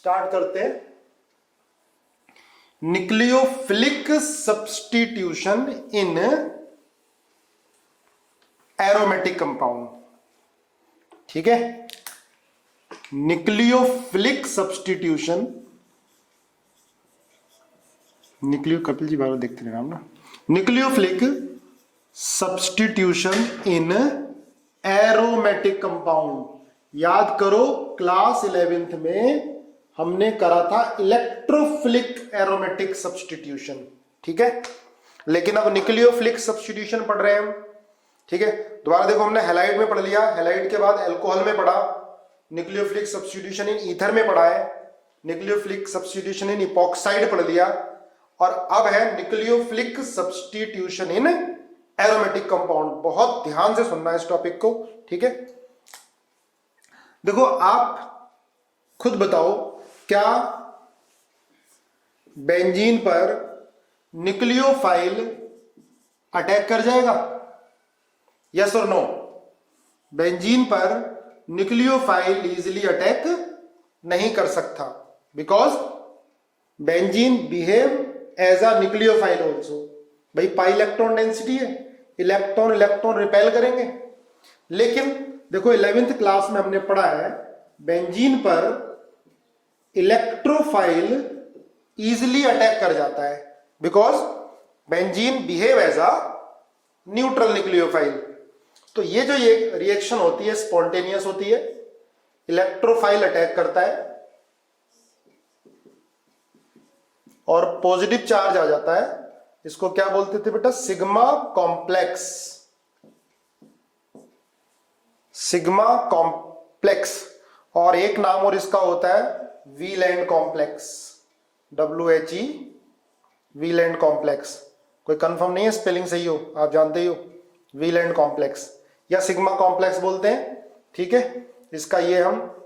Start करते हैं। Nucleophilic substitution इन aromatic compound. ठीक है, न्यूक्लियोफिलिक सब्स्टिट्यूशन, कपिल जी बार देखते रहे ना, न्यूक्लियोफिलिक सब्स्टिट्यूशन इन एरोमेटिक कंपाउंड। याद करो क्लास 11th में हमने करा था इलेक्ट्रोफिलिक एरोमेटिक सब्स्टिट्यूशन। ठीक है, लेकिन अब न्यूक्लियोफिलिक सब्स्टिट्यूशन पढ़ रहे हैं हम। ठीक है, दोबारा देखो, हमने हैलाइड में पढ़ लिया, हैलाइड के बाद अल्कोहल में पढ़ा, न्यूक्लियोफिलिक सब्स्टिट्यूशन इन ईथर में पढ़ा है, न्यूक्लियोफिलिक सब्स्टिट्यूशन इन इपॉक्साइड पढ़ लिया, और अब है न्यूक्लियोफिलिक सब्स्टिट्यूशन इन एरोमेटिक कंपाउंड। बहुत ध्यान से सुनना है इस टॉपिक को। ठीक है, देखो आप खुद बताओ, क्या बेंजीन पर न्यूक्लियोफाइल अटैक कर जाएगा? यस और नो? बेंजीन पर न्यूक्लियोफाइल इजीली अटैक नहीं कर सकता, because benzene behave as a nucleophile also. भाई पाई इलेक्ट्रॉन डेंसिटी है, इलेक्ट्रॉन इलेक्ट्रॉन रिपेल करेंगे। लेकिन देखो 11th क्लास में हमने पढ़ा है बेंजीन पर इलेक्ट्रोफाइल इजिली अटैक कर जाता है, because benzene behave as a neutral nucleophile. तो ये जो ये रिएक्शन होती है स्पॉन्टेनियस होती है, इलेक्ट्रोफाइल अटैक करता है और पॉजिटिव चार्ज आ जाता है। इसको क्या बोलते थे बेटा? Sigma complex. सिग्मा कॉम्प्लेक्स, और एक नाम और इसका होता है Wieland complex, WHE Wieland complex. कोई कंफर्म नहीं है स्पेलिंग सही हो, आप जानते ही हो, वीलैंड कॉम्प्लेक्स या सिग्मा कॉम्प्लेक्स बोलते हैं। ठीक है, इसका ये हम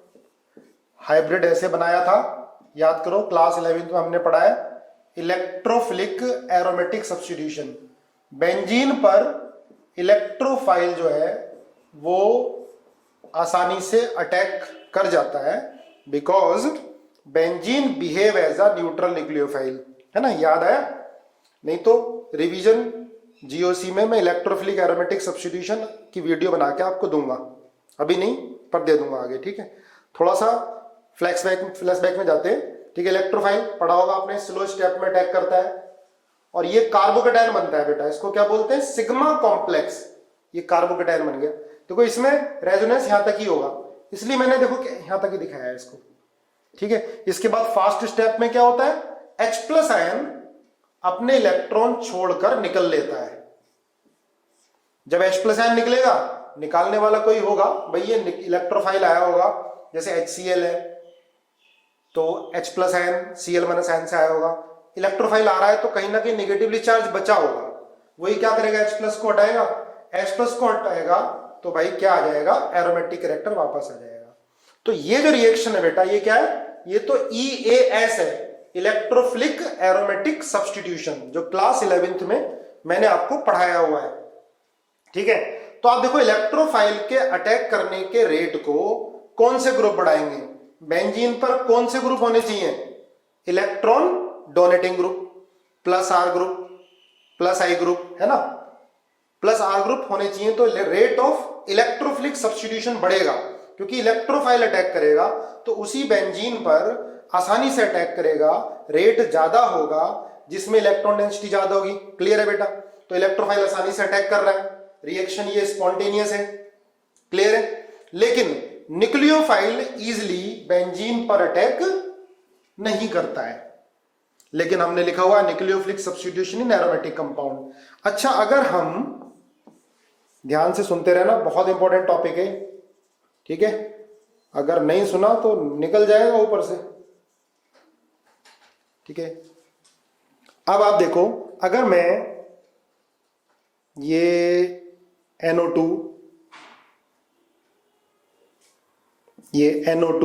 हाइब्रिड ऐसे बनाया था, याद करो क्लास 11th में हमने पढ़ा है इलेक्ट्रोफिलिक एरोमेटिक सब्स्टिट्यूशन। बेंजीन पर इलेक्ट्रोफाइल जो है वो आसानी से अटैक कर जाता है, because benzene behave as a neutral nucleophile. है ना, याद आया? नहीं तो रिवीजन जीओसी में मैं इलेक्ट्रोफिलिक एरोमेटिक सब्स्टिट्यूशन की वीडियो बना के आपको दूंगा, अभी नहीं पर दे दूंगा आगे। ठीक है, थोड़ा सा फ्लैशबैक में जाते हैं। ठीक है, इलेक्ट्रोफाइल पढ़ा होगा आपने, स्लो स्टेप में अटैक करता है और ये कार्बोकेटायन बनता है बेटा। इसको क्या बोलते हैं? Sigma complex. ये कार्बोकेटायन बन गया। देखो इसमें रेजोनेंस यहां तक ही होगा, इसलिए मैंने देखो यहां तक ही दिखाया है इसको। ठीक है, इसके बाद फास्ट स्टेप में क्या होता है? H+ आयन अपने इलेक्ट्रॉन छोड़कर निकल लेता है। जब H+ आयन निकलेगा, निकालने वाला कोई होगा, भाई ये इलेक्ट्रोफाइल आया होगा, जैसे HCl है तो H+ आयन Cl- आयन से आया होगा। इलेक्ट्रोफाइल आ रहा है तो कहीं ना कहीं नेगेटिवली चार्ज बचा होगा, वही क्या करेगा? H+ को हटाएगा। H+ को हटाएगा तो भाई क्या आ जाएगा? एरोमेटिक कैरेक्टर वापस आ जाएगा। तो ये जो रिएक्शन है बेटा, ये क्या है? ये तो EAS है, इलेक्ट्रोफिलिक एरोमेटिक सब्स्टिट्यूशन, जो क्लास 11th में मैंने आपको पढ़ाया हुआ है। ठीक है, तो आप देखो इलेक्ट्रोफाइल के अटैक करने के रेट को कौन से ग्रुप बढ़ाएंगे? बेंजीन पर कौन से ग्रुप होने चाहिए? Electron donating group, +R group, +I group, है ना, +R ग्रुप होने चाहिए। तो रेट ऑफ इलेक्ट्रोफिलिक सब्स्टिट्यूशन बढ़ेगा, क्योंकि इलेक्ट्रोफाइल अटैक करेगा तो उसी बेंजीन पर आसानी से अटैक करेगा, रेट ज्यादा होगा, जिसमें इलेक्ट्रॉन डेंसिटी ज्यादा होगी। क्लियर है बेटा? तो इलेक्ट्रोफाइल आसानी से अटैक कर रहा है, रिएक्शन ये स्पॉन्टेनियस है। क्लियर है? लेकिन न्यूक्लियोफाइल इजिली बेंजीन पर अटैक नहीं करता है, लेकिन हमने लिखा हुआ न्यूक्लियोफिलिक सब्स्टिट्यूशन इन एरोमेटिक कंपाउंड। अच्छा, अगर हम ध्यान से सुनते रहना, बहुत इंपॉर्टेंट टॉपिक है। ठीक है, अगर नहीं सुना तो निकल जाएगा ऊपर से। ठीक है, अब आप देखो, अगर मैं ये NO2, ये NO2,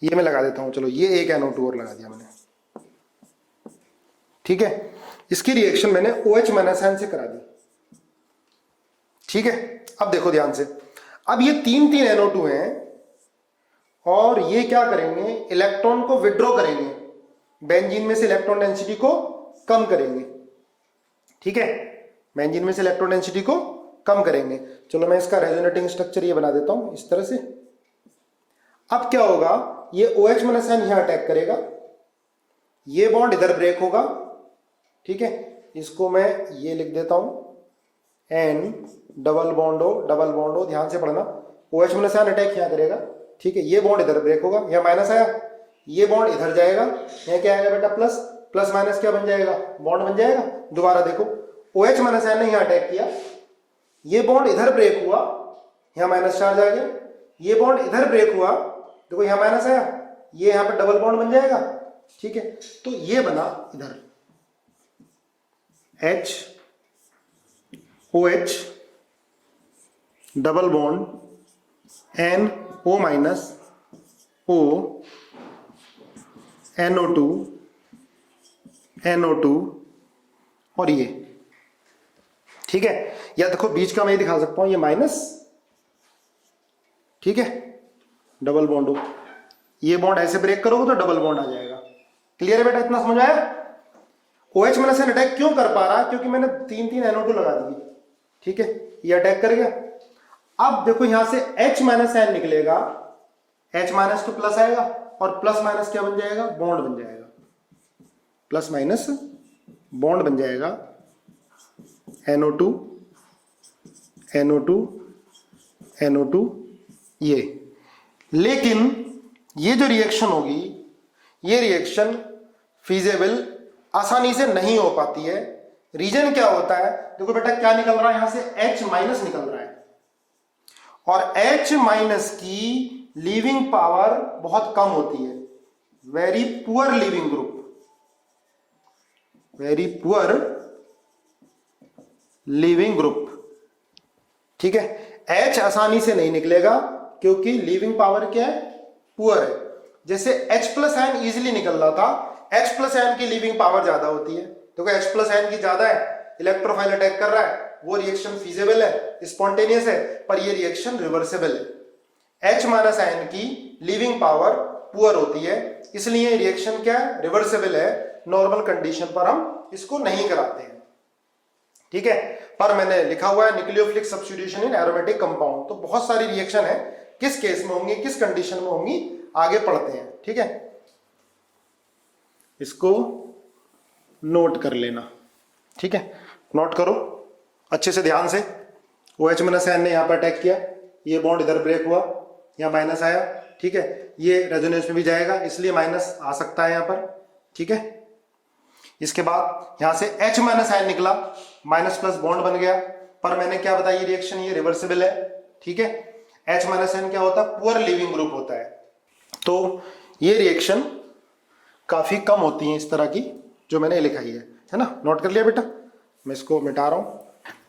ये मैं लगा देता हूं, चलो ये एक NO2 और लगा दिया मैंने। ठीक है, इसकी रिएक्शन मैंने OH- से करा दी। ठीक है, अब देखो ध्यान से, अब ये तीन NO2 हैं, और ये क्या करेंगे, इलेक्ट्रॉन को विड्रॉ करेंगे, बेंजीन में से इलेक्ट्रॉन डेंसिटी को कम करेंगे। ठीक है, बेंजीन में से इलेक्ट्रॉन डेंसिटी को कम करेंगे। चलो मैं इसका रेजोनेटिंग स्ट्रक्चर ये बना देता हूं इस तरह से। अब क्या होगा, ये OH माइनस आयन यहां अटैक करेगा, ये बॉन्ड इधर ब्रेक होगा। ठीक है, इसको मैं ये लिख देता हूं N डबल बॉन्ड O, ध्यान से पढ़ना। OH माइनस आयन अटैक यहां करेगा। ठीक है, ये बॉन्ड इधर ब्रेक होगा, यहां माइनस आया, ये बॉन्ड इधर जाएगा, यहां क्या आएगा बेटा प्लस, प्लस माइनस क्या बन जाएगा, बॉन्ड बन जाएगा। दोबारा देखो, OH माइनस आयन ने यहां अटैक किया, ये बॉन्ड इधर ब्रेक हुआ, यहां माइनस चार्ज आ गया, ये बॉन्ड इधर ब्रेक हुआ, देखो यहां माइनस आया, ये यहां पर डबल बॉन्ड बन जाएगा। ठीक है, तो ये बना इधर HOH double bond NO minus O NO2 और ये। ठीक है, या देखो बीच का मैं ये दिखा सकता हूं, ये माइनस, ठीक है, डबल बॉन्ड हो, ये बॉन्ड ऐसे ब्रेक करोगे तो डबल बॉन्ड आ जाएगा। क्लियर है बेटा, इतना समझ आया। OH माइनस आयन अटैक क्यों कर पा रहा है, क्योंकि मैंने 3 NO2 लगा दिए। ठीक है, ये अटैक कर गया। अब देखो यहां से H माइनस आयन निकलेगा, H माइनस तो प्लस आएगा, और प्लस माइनस क्या बन जाएगा, बॉन्ड बन जाएगा, प्लस माइनस बॉन्ड बन जाएगा, NO2 ये। लेकिन ये जो रिएक्शन होगी, ये रिएक्शन फीजेबल आसानी से नहीं हो पाती है। रीजन क्या होता है, देखो बेटा क्या निकल रहा है, यहां से H माइनस निकल रहा है, और H माइनस की लीविंग पावर बहुत कम होती है, very poor leaving group, very poor leaving group. ठीक है, H आसानी से नहीं निकलेगा क्योंकि लीविंग पावर क्या है, पुअर है। जैसे H प्लस आयन इजीली निकल रहा था, H प्लस आयन की लीविंग पावर ज्यादा होती है, तो H प्लस आयन की ज्यादा है, इलेक्ट्रोफाइल अटैक कर रहा है, वो रिएक्शन फीजेबल है, स्पॉन्टेनियस है, पर ये रिएक्शन रिवर्सिबल है। H माइनस आयन की लीविंग पावर पुअर होती है, इसलिए रिएक्शन क्या है, रिवर्सिबल है। नॉर्मल कंडीशन पर हम इसको नहीं कराते हैं। ठीक है, पर मैंने लिखा हुआ है न्यूक्लियोफिलिक सब्स्टिट्यूशन इन एरोमेटिक कंपाउंड, तो बहुत सारी रिएक्शन है, किस केस में होंगी, किस कंडीशन में होंगी, आगे पढ़ते हैं। ठीक है, इसको नोट कर लेना। ठीक है, नोट करो अच्छे से ध्यान से। OH माइनस आयन ने यहां पर अटैक किया, ये बॉन्ड इधर ब्रेक हुआ, यहां माइनस आया। ठीक है, ये रेजोनेंस में भी जाएगा, इसलिए माइनस आ सकता है यहां पर। ठीक है, इसके बाद यहां से H माइनस आयन निकला, माइनस प्लस बॉन्ड बन गया, पर मैंने क्या बताया, ये रिएक्शन ये रिवर्सिबल है। ठीक है, H माइनस आयन क्या होता है, पुअर लीविंग ग्रुप होता है, तो ये रिएक्शन काफी कम होती है इस तरह की जो मैंने लिखाई है ना। नोट कर लिया बेटा, मैं इसको मिटा रहा हूं।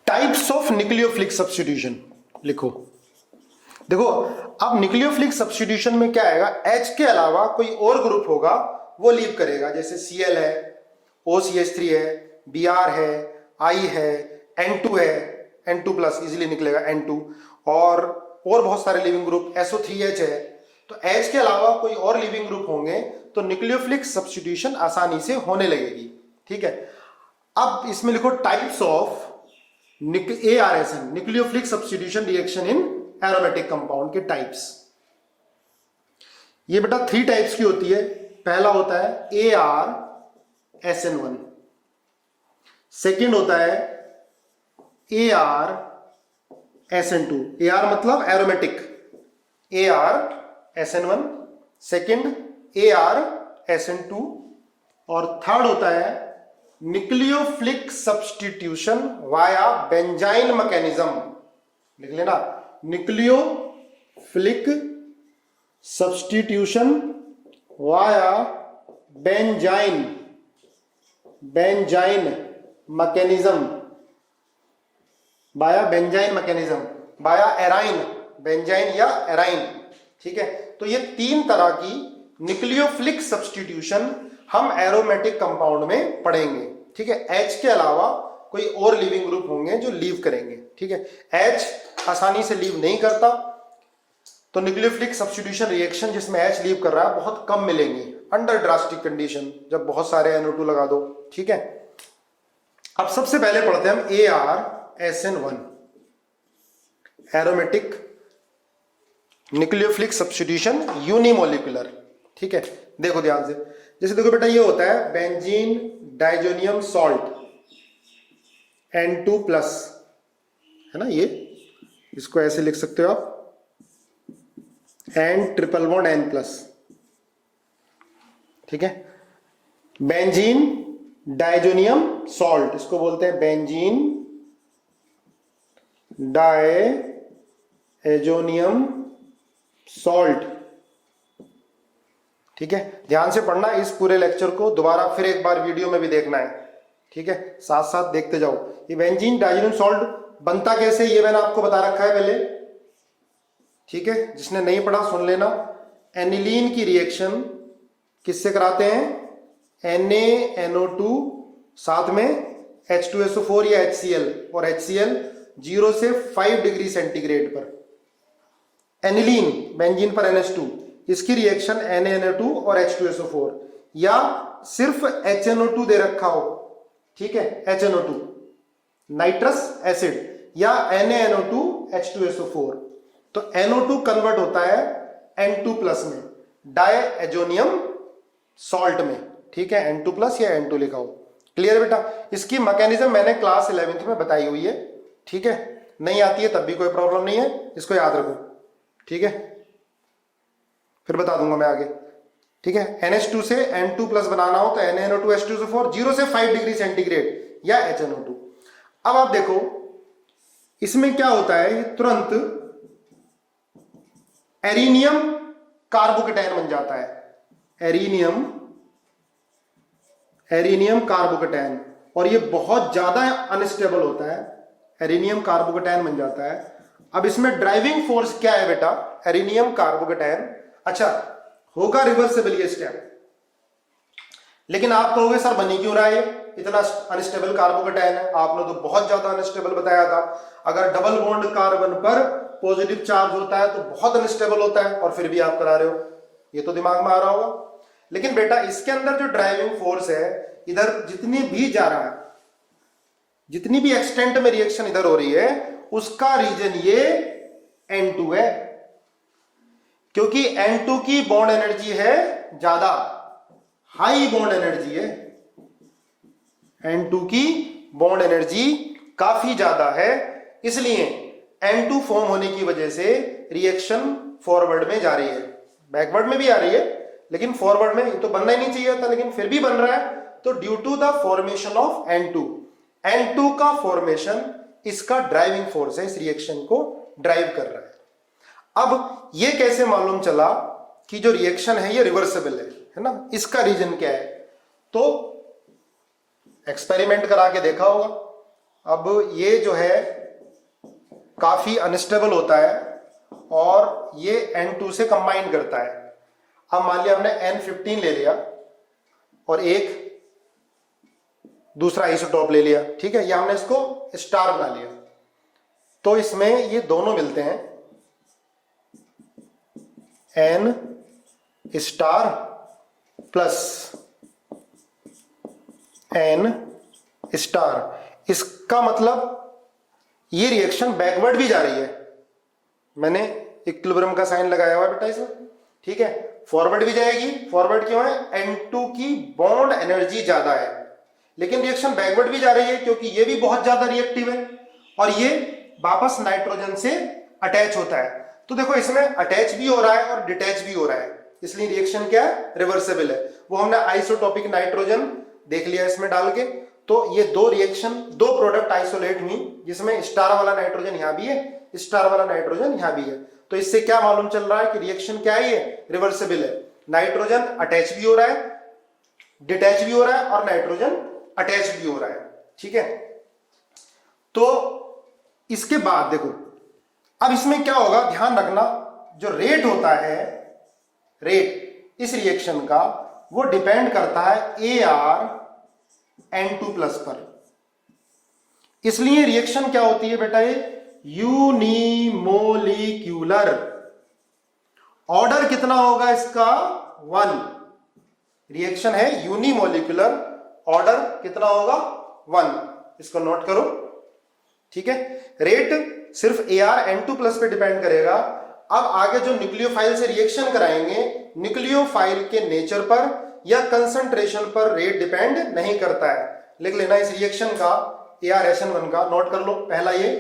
टाइप्स ऑफ न्यूक्लियोफिलिक सब्स्टिट्यूशन लिखो। देखो अब न्यूक्लियोफिलिक सब्स्टिट्यूशन में क्या आएगा, H के अलावा कोई और ग्रुप होगा वो लीव करेगा, जैसे Cl है, OCH3 है, Br है, I है, N2 है, N2 प्लस इजिली निकलेगा N2, और बहुत सारे लिविंग ग्रुप, SO3H है। तो H के अलावा कोई और लिविंग ग्रुप होंगे तो न्यूक्लियोफिलिक सब्स्टिट्यूशन आसानी से होने लगेगी। ठीक है, अब इसमें लिखो types of ARSN, nucleophilic substitution reaction in aromatic compound के टाइप्स। ये बेटा 3 टाइप्स की होती है। पहला होता है ARSN1, सेकेंड होता है ARSN2, AR मतलब एरोमेटिक, ARSN1, सेकेंड ARSN2, और थर्ड होता है nucleophilic substitution via benzene mechanism. लिख लेना, nucleophilic substitution via benzene mechanism, बाया बेंजाइन मैकेनिज्म, बाया एराइन, बेंजाइन या एराइन। ठीक है, तो ये 3 तरह की न्यूक्लियोफिलिक सब्स्टिट्यूशन हम एरोमेटिक कंपाउंड में पढ़ेंगे। ठीक है, H के अलावा कोई और लिविंग ग्रुप होंगे जो लीव करेंगे। ठीक है, H आसानी से लीव नहीं करता, तो न्यूक्लियोफिलिक सब्स्टिट्यूशन रिएक्शन जिसमें H लीव कर रहा है बहुत कम मिलेंगी अंडर ड्रास्टिक कंडीशन, जब बहुत सारे NO2 लगा दो। ठीक है, अब सबसे पहले पढ़ते हैं हम ArSN1 aromatic nucleophilic substitution unimolecular. ठीक है, देखो ध्यान से, जैसे देखो बेटा ये होता है benzene diazonium salt N2 plus, है ना, ये इसको ऐसे लिख सकते हो आप N triple bond N plus. ठीक है, बेंजीन डाइजोनियम सॉल्ट, इसको बोलते हैं बेंजीन डाइजोनियम सॉल्ट। ठीक है, ध्यान से पढ़ना इस पूरे लेक्चर को, दोबारा फिर एक बार वीडियो में भी देखना है। ठीक है, साथ साथ देखते जाओ। ये बेंजीन डाइजोनियम सॉल्ट बनता कैसे ये मैंने आपको बता रखा है पहले। ठीक है, जिसने नहीं पढ़ा सुन लेना। एनिलीन की रिएक्शन किससे कराते हैं? NaNO2 साथ में H2SO4 या HCl, और HCl 0 से 5 डिग्री सेंटीग्रेड पर। एनिलीन बेंजीन पर NH2, इसकी रिएक्शन NaNO2 और H2SO4, या सिर्फ HNO2 दे रखा हो, ठीक है, HNO2 नाइट्रस एसिड, या NaNO2 H2SO4, तो NO2 कन्वर्ट होता है N2 प्लस में, डाइएजोनियम सॉल्ट में। ठीक है, N2 प्लस या N2 लिखा हो। क्लियर बेटा? इसकी मैकेनिज्म मैंने क्लास 11th में बताई हुई है। ठीक है, नहीं आती है तब भी कोई प्रॉब्लम नहीं है, इसको याद रखो। ठीक है, फिर बता दूंगा मैं आगे। ठीक है, NH2 से N2 प्लस बनाना हो तो NaNO2 H2SO4 0 से 5 डिग्री सेंटीग्रेड या HNO2। अब आप देखो इसमें क्या होता है, ये तुरंत एरिनियम कार्बोकेटायन बन जाता है। एरिनियम कार्बोकेटायन, और ये बहुत ज्यादा अनस्टेबल होता है, एरिनियम कार्बोकेटायन बन जाता है। अब इसमें ड्राइविंग फोर्स क्या है बेटा? एरिनियम कार्बोकेटायन। अच्छा, होगा रिवर्सिबल ये स्टेप, लेकिन आप कहोगे सर बनी क्यों रहा है, इतना अनस्टेबल कार्बोकेटायन है? आपने तो बहुत ज्यादा अनस्टेबल बताया था। अगर डबल बॉन्ड कार्बन पर पॉजिटिव चार्ज होता है तो बहुत अनस्टेबल होता है, और फिर भी आप करा रहे हो, ये तो दिमाग में आ रहा होगा। लेकिन बेटा इसके अंदर जो ड्राइविंग फोर्स है, इधर जितनी भी जा रहा है, जितनी भी एक्सटेंट में रिएक्शन इधर हो रही है, उसका रीजन ये N2 है, क्योंकि N2 की बॉन्ड एनर्जी है ज्यादा, हाई बॉन्ड एनर्जी है। N2 की बॉन्ड एनर्जी काफी ज्यादा है, इसलिए N2 फॉर्म होने की वजह से रिएक्शन फॉरवर्ड में जा रही है। बैकवर्ड में भी आ रही है, लेकिन फॉरवर्ड में तो बनना ही नहीं चाहिए था, लेकिन फिर भी बन रहा है। तो due to the formation of N2 का फॉर्मेशन इसका ड्राइविंग फोर्स है, इस रिएक्शन को ड्राइव कर रहा है। अब ये कैसे मालूम चला कि जो रिएक्शन है ये रिवर्सिबल है ना? इसका रीजन क्या है? तो एक्सपेरिमेंट करा के देखा होगा। अब ये जो है काफी अनस्टेबल होता है और ये N2 से कंबाइन करता है। अब मान लिया हमने N15 ले लिया और एक दूसरा आइसोटोप ले लिया, ठीक है, या हमने इसको स्टार बना लिया, तो इसमें ये दोनों मिलते हैं N star plus N star. इसका मतलब ये रिएक्शन बैकवर्ड भी जा रही है। मैंने इक्विलिब्रियम का साइन लगाया हुआ है बेटा इसमें, ठीक है। फॉरवर्ड भी जाएगी, फॉरवर्ड क्यों है? N2 की बॉन्ड एनर्जी ज्यादा है, लेकिन रिएक्शन बैकवर्ड भी जा रही है क्योंकि ये भी बहुत ज्यादा रिएक्टिव है और ये वापस नाइट्रोजन से अटैच होता है। तो देखो इसमें अटैच भी हो रहा है और डिटैच भी हो रहा है, इसलिए रिएक्शन क्या है? रिवर्सिबल है। वो हमने आइसोटोपिक नाइट्रोजन देख लिया इसमें डाल के। तो ये दो रिएक्शन, दो प्रोडक्ट आइसोलेट हुई, जिसमें स्टार वाला नाइट्रोजन यहां भी है, स्टार वाला नाइट्रोजन यहां भी है। तो इससे क्या मालूम चल रहा है कि रिएक्शन क्या है? ये रिवर्सिबल है। नाइट्रोजन अटैच भी हो रहा है, डिटैच भी हो रहा है और नाइट्रोजन अटैच भी हो रहा है, ठीक है। तो इसके बाद देखो अब इसमें क्या होगा, ध्यान रखना, जो रेट होता है, रेट इस रिएक्शन का, वो डिपेंड करता है ArN2 प्लस पर। इसलिए रिएक्शन क्या होती है बेटा? ये यूनिमोलिक्यूलर ऑर्डर कितना होगा इसका? 1। रिएक्शन है यूनिमोलिकुलर, ऑर्डर कितना होगा? 1। इसको नोट करो, ठीक है। रेट सिर्फ ArN2+ पे डिपेंड करेगा। अब आगे जो न्यूक्लियोफाइल से रिएक्शन कराएंगे, न्यूक्लियोफाइल के नेचर पर या कंसंट्रेशन पर रेट डिपेंड नहीं करता है। लिख लेना इस रिएक्शन का ArSN1 का, नोट कर लो। पहला ये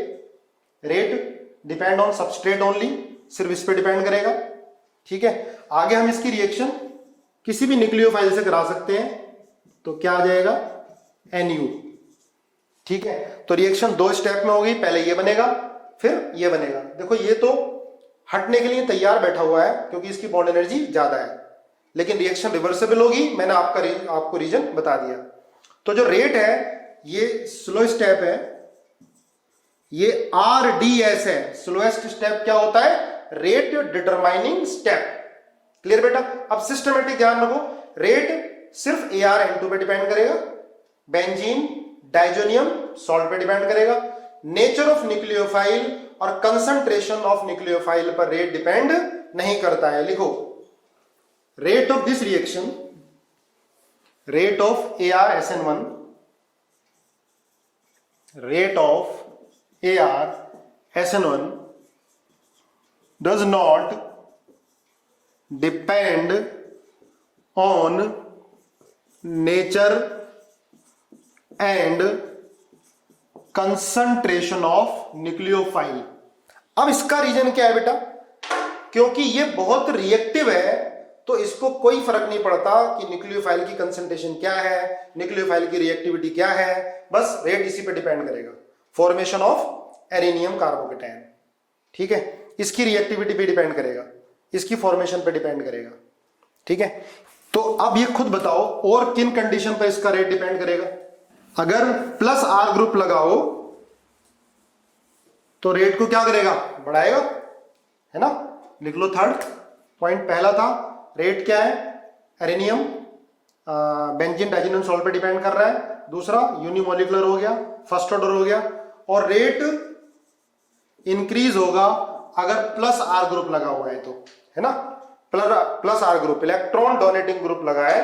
rate depend on substrate only, सिर्फ इस पे डिपेंड करेगा, ठीक है। आगे हम इसकी रिएक्शन किसी भी न्यूक्लियोफाइल से करा सकते हैं, तो क्या आ जाएगा? Nu, ठीक है। तो रिएक्शन 2 स्टेप में होगी, पहले ये बनेगा फिर ये बनेगा। देखो ये तो हटने के लिए तैयार बैठा हुआ है क्योंकि इसकी बॉन्ड एनर्जी ज्यादा है, लेकिन रिएक्शन रिवर्सिबल होगी, मैंने आपको रीजन बता दिया। तो जो रेट है ये स्लो स्टेप है, ये RDS है। स्लोएस्ट स्टेप क्या होता है? Rate determining step. क्लियर बेटा? अब सिस्टमेटिक ध्यान रखो, रेट सिर्फ ArN2 पे डिपेंड करेगा, बेंजीन डाइजोनियम सॉल्ट पे डिपेंड करेगा, नेचर ऑफ न्यूक्लियोफाइल और कंसंट्रेशन ऑफ न्यूक्लियोफाइल पर रेट डिपेंड नहीं करता है। लिखो, rate of this reaction, rate of ArSN1, rate of ArSN1 does not depend on nature and concentration of nucleophile। अब इसका रीजन क्या है बेटा? क्योंकि ये बहुत रिएक्टिव है, तो इसको कोई फर्क नहीं पड़ता कि न्यूक्लियोफाइल की कंसंट्रेशन क्या है, न्यूक्लियोफाइल की रिएक्टिविटी क्या है, बस रेट इसी पे डिपेंड करेगा, फॉर्मेशन ऑफ एरेनियम कार्बोकेटायन, ठीक है। इसकी रिएक्टिविटी पे डिपेंड करेगा, इसकी फॉर्मेशन पे डिपेंड करेगा, ठीक है। तो अब ये खुद बताओ और किन कंडीशन पर इसका रेट डिपेंड करेगा? अगर +R ग्रुप लगाओ तो रेट को क्या करेगा? बढ़ाएगा, है ना। लिख लो थर्ड पॉइंट। पहला था रेट क्या है? एरेनियम बेंजीन डाइजोनियम सॉल्ट पे डिपेंड कर रहा है। दूसरा यूनिमोलिकुलर हो गया, फर्स्ट ऑर्डर हो गया। और रेट इंक्रीज होगा अगर +R ग्रुप लगा हुआ है तो, है ना। +R group, electron donating group लगा है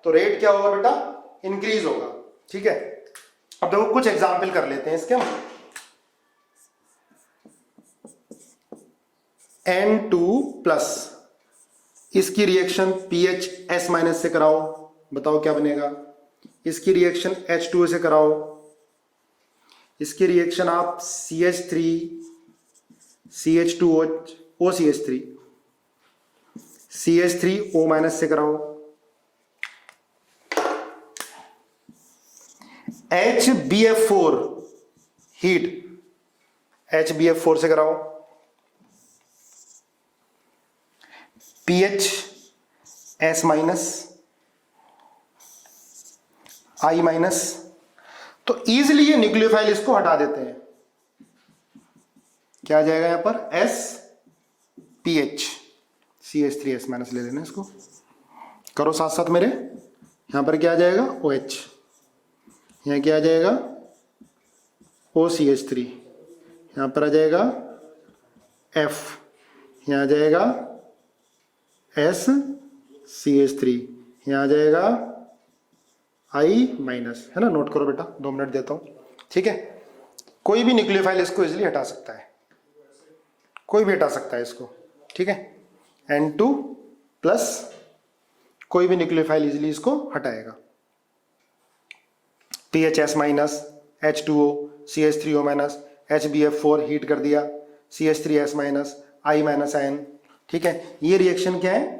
तो रेट क्या होगा बेटा? इंक्रीज होगा, ठीक है। अब देखो कुछ एग्जाम्पल कर लेते हैं इसके हम। N2+, इसकी रिएक्शन PHS- से कराओ, बताओ क्या बनेगा। इसकी रिएक्शन H2O से कराओ, इसकी रिएक्शन आप CH3 CH2O OCH3 CH3O- से कराओ, HBF4 हीट HBF4 से कराओ, PHS- I-, तो इजीली ये न्यूक्लियोफाइल इसको हटा देते हैं। क्या आ जाएगा यहां पर? SPH CH3S- ले लेना इसको, करो साथ साथ मेरे। यहां पर क्या आ जाएगा? OH, यहां क्या आ जाएगा? OCH3, यहां पर आ जाएगा F, यहां आ जाएगा SCH3, यहां आ जाएगा I-, है ना। नोट करो बेटा, 2 मिनट देता हूं, ठीक है। कोई भी न्यूक्लियोफाइल इसको इजीली हटा सकता है, कोई भी हटा सकता है इसको, ठीक है। N2+, कोई भी न्यूक्लियोफाइल इजीली इसको हटाएगा। PHS-, H2O CH3O-, HBF4 heat कर दिया, CH3S-, I-, ठीक है। ये रिएक्शन क्या है?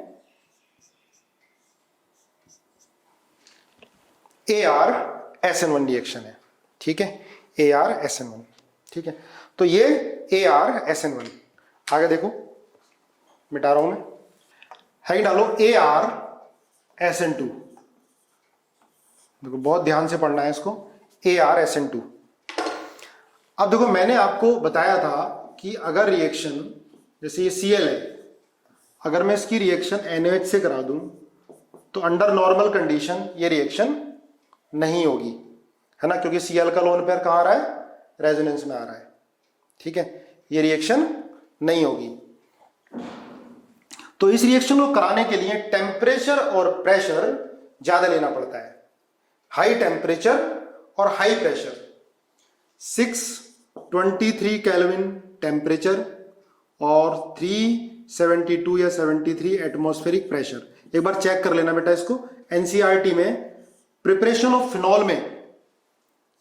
ArSN1 रिएक्शन है, ठीक है। ArSN1, ठीक है। तो ये ArSN1। आगे देखो, मिटा रहा हूं मैं, है डालो ArSN2। देखो बहुत ध्यान से पढ़ना है इसको, ArSN2। अब देखो मैंने आपको बताया था कि अगर रिएक्शन जैसे ये Cl है, अगर मैं इसकी रिएक्शन NaOH से करा दूं तो अंडर नॉर्मल कंडीशन ये रिएक्शन नहीं होगी, है ना, क्योंकि Cl का लोन पेयर कहां आ रहा है? रेजोनेंस में आ रहा है, ठीक है। ये रिएक्शन नहीं होगी। तो इस रिएक्शन को कराने के लिए टेम्परेचर और प्रेशर ज्यादा लेना पड़ता है, हाई टेम्परेचर और हाई प्रेशर। 623 केल्विन टेम्परेचर और 372 या 73 एटमॉस्फेरिक प्रेशर। एक बार चेक कर लेना बेटा इसको, एनसीईआरटी में प्रिपरेशन ऑफ फिनॉल में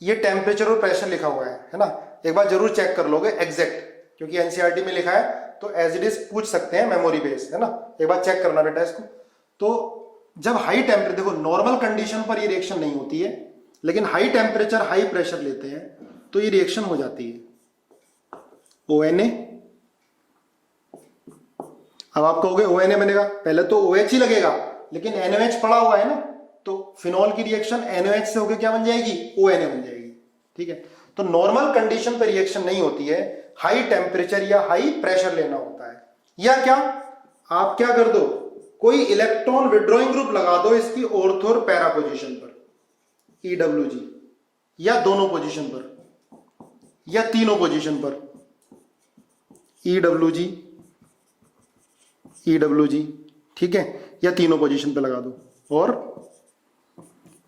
ये टेम्परेचर और प्रेशर लिखा हुआ है ना, एक बार जरूर चेक कर लोगे एग्जैक्ट, क्योंकि एनसीईआरटी में लिखा है तो एज इट इज पूछ सकते हैं मेमोरी बेस, है ना, एक बार चेक करना बेटा इसको। तो जब हाई टेम्परेचर, देखो नॉर्मल कंडीशन पर ये रिएक्शन नहीं होती है, लेकिन हाई टेम्परेचर हाई प्रेशर लेते हैं तो ये रिएक्शन हो जाती है ONA। अब आप कहोगे ONA बनेगा, पहले तो OH ही लगेगा, लेकिन NOH पड़ा हुआ है ना, तो फिनॉल की रिएक्शन NOH से होकर क्या बन जाएगी, ONA बन जाएगी। ठीक है, तो नॉर्मल कंडीशन पर रिएक्शन नहीं होती है, हाई टेम्परेचर या हाई प्रेशर लेना होता है। या क्या आप क्या कर दो, कोई इलेक्ट्रॉन विड्रॉइंग ग्रुप लगा दो इसकी ऑर्थो और पैरा पोजीशन पर, EWG, या दोनों पोजीशन पर या तीनों पोजीशन पर, EWG, ठीक है, या तीनों पोजीशन पर लगा दो। और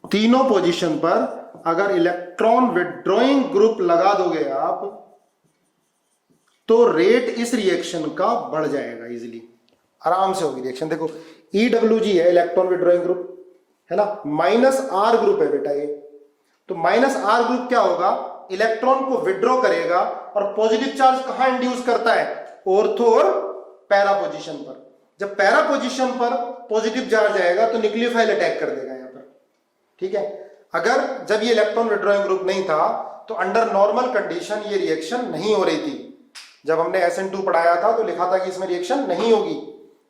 तीनों पोजीशन पर अगर इलेक्ट्रॉन विड्रॉइंग ग्रुप लगा दोगे आप तो रेट इस रिएक्शन का बढ़ जाएगा, इजीली आराम से होगी रिएक्शन। देखो EWG है इलेक्ट्रॉन विड्रॉइंग ग्रुप, है ना, -R ग्रुप है बेटा ये, तो -R ग्रुप क्या होगा, इलेक्ट्रॉन को विड्रॉ करेगा और पॉजिटिव चार्ज कहां इंड्यूस करता है, ऑर्थो और पैरा पोजीशन पर। जब पैरा पोजीशन पर पॉजिटिव चार्ज आएगा तो न्यूक्लियोफाइल अटैक कर देगा यहां पर। ठीक है, अगर जब ये इलेक्ट्रॉन विड्रॉइंग ग्रुप नहीं था तो अंडर नॉर्मल कंडीशन ये रिएक्शन नहीं हो रही थी। जब हमने SN2 पढ़ाया था तो लिखा था कि इसमें रिएक्शन नहीं होगी,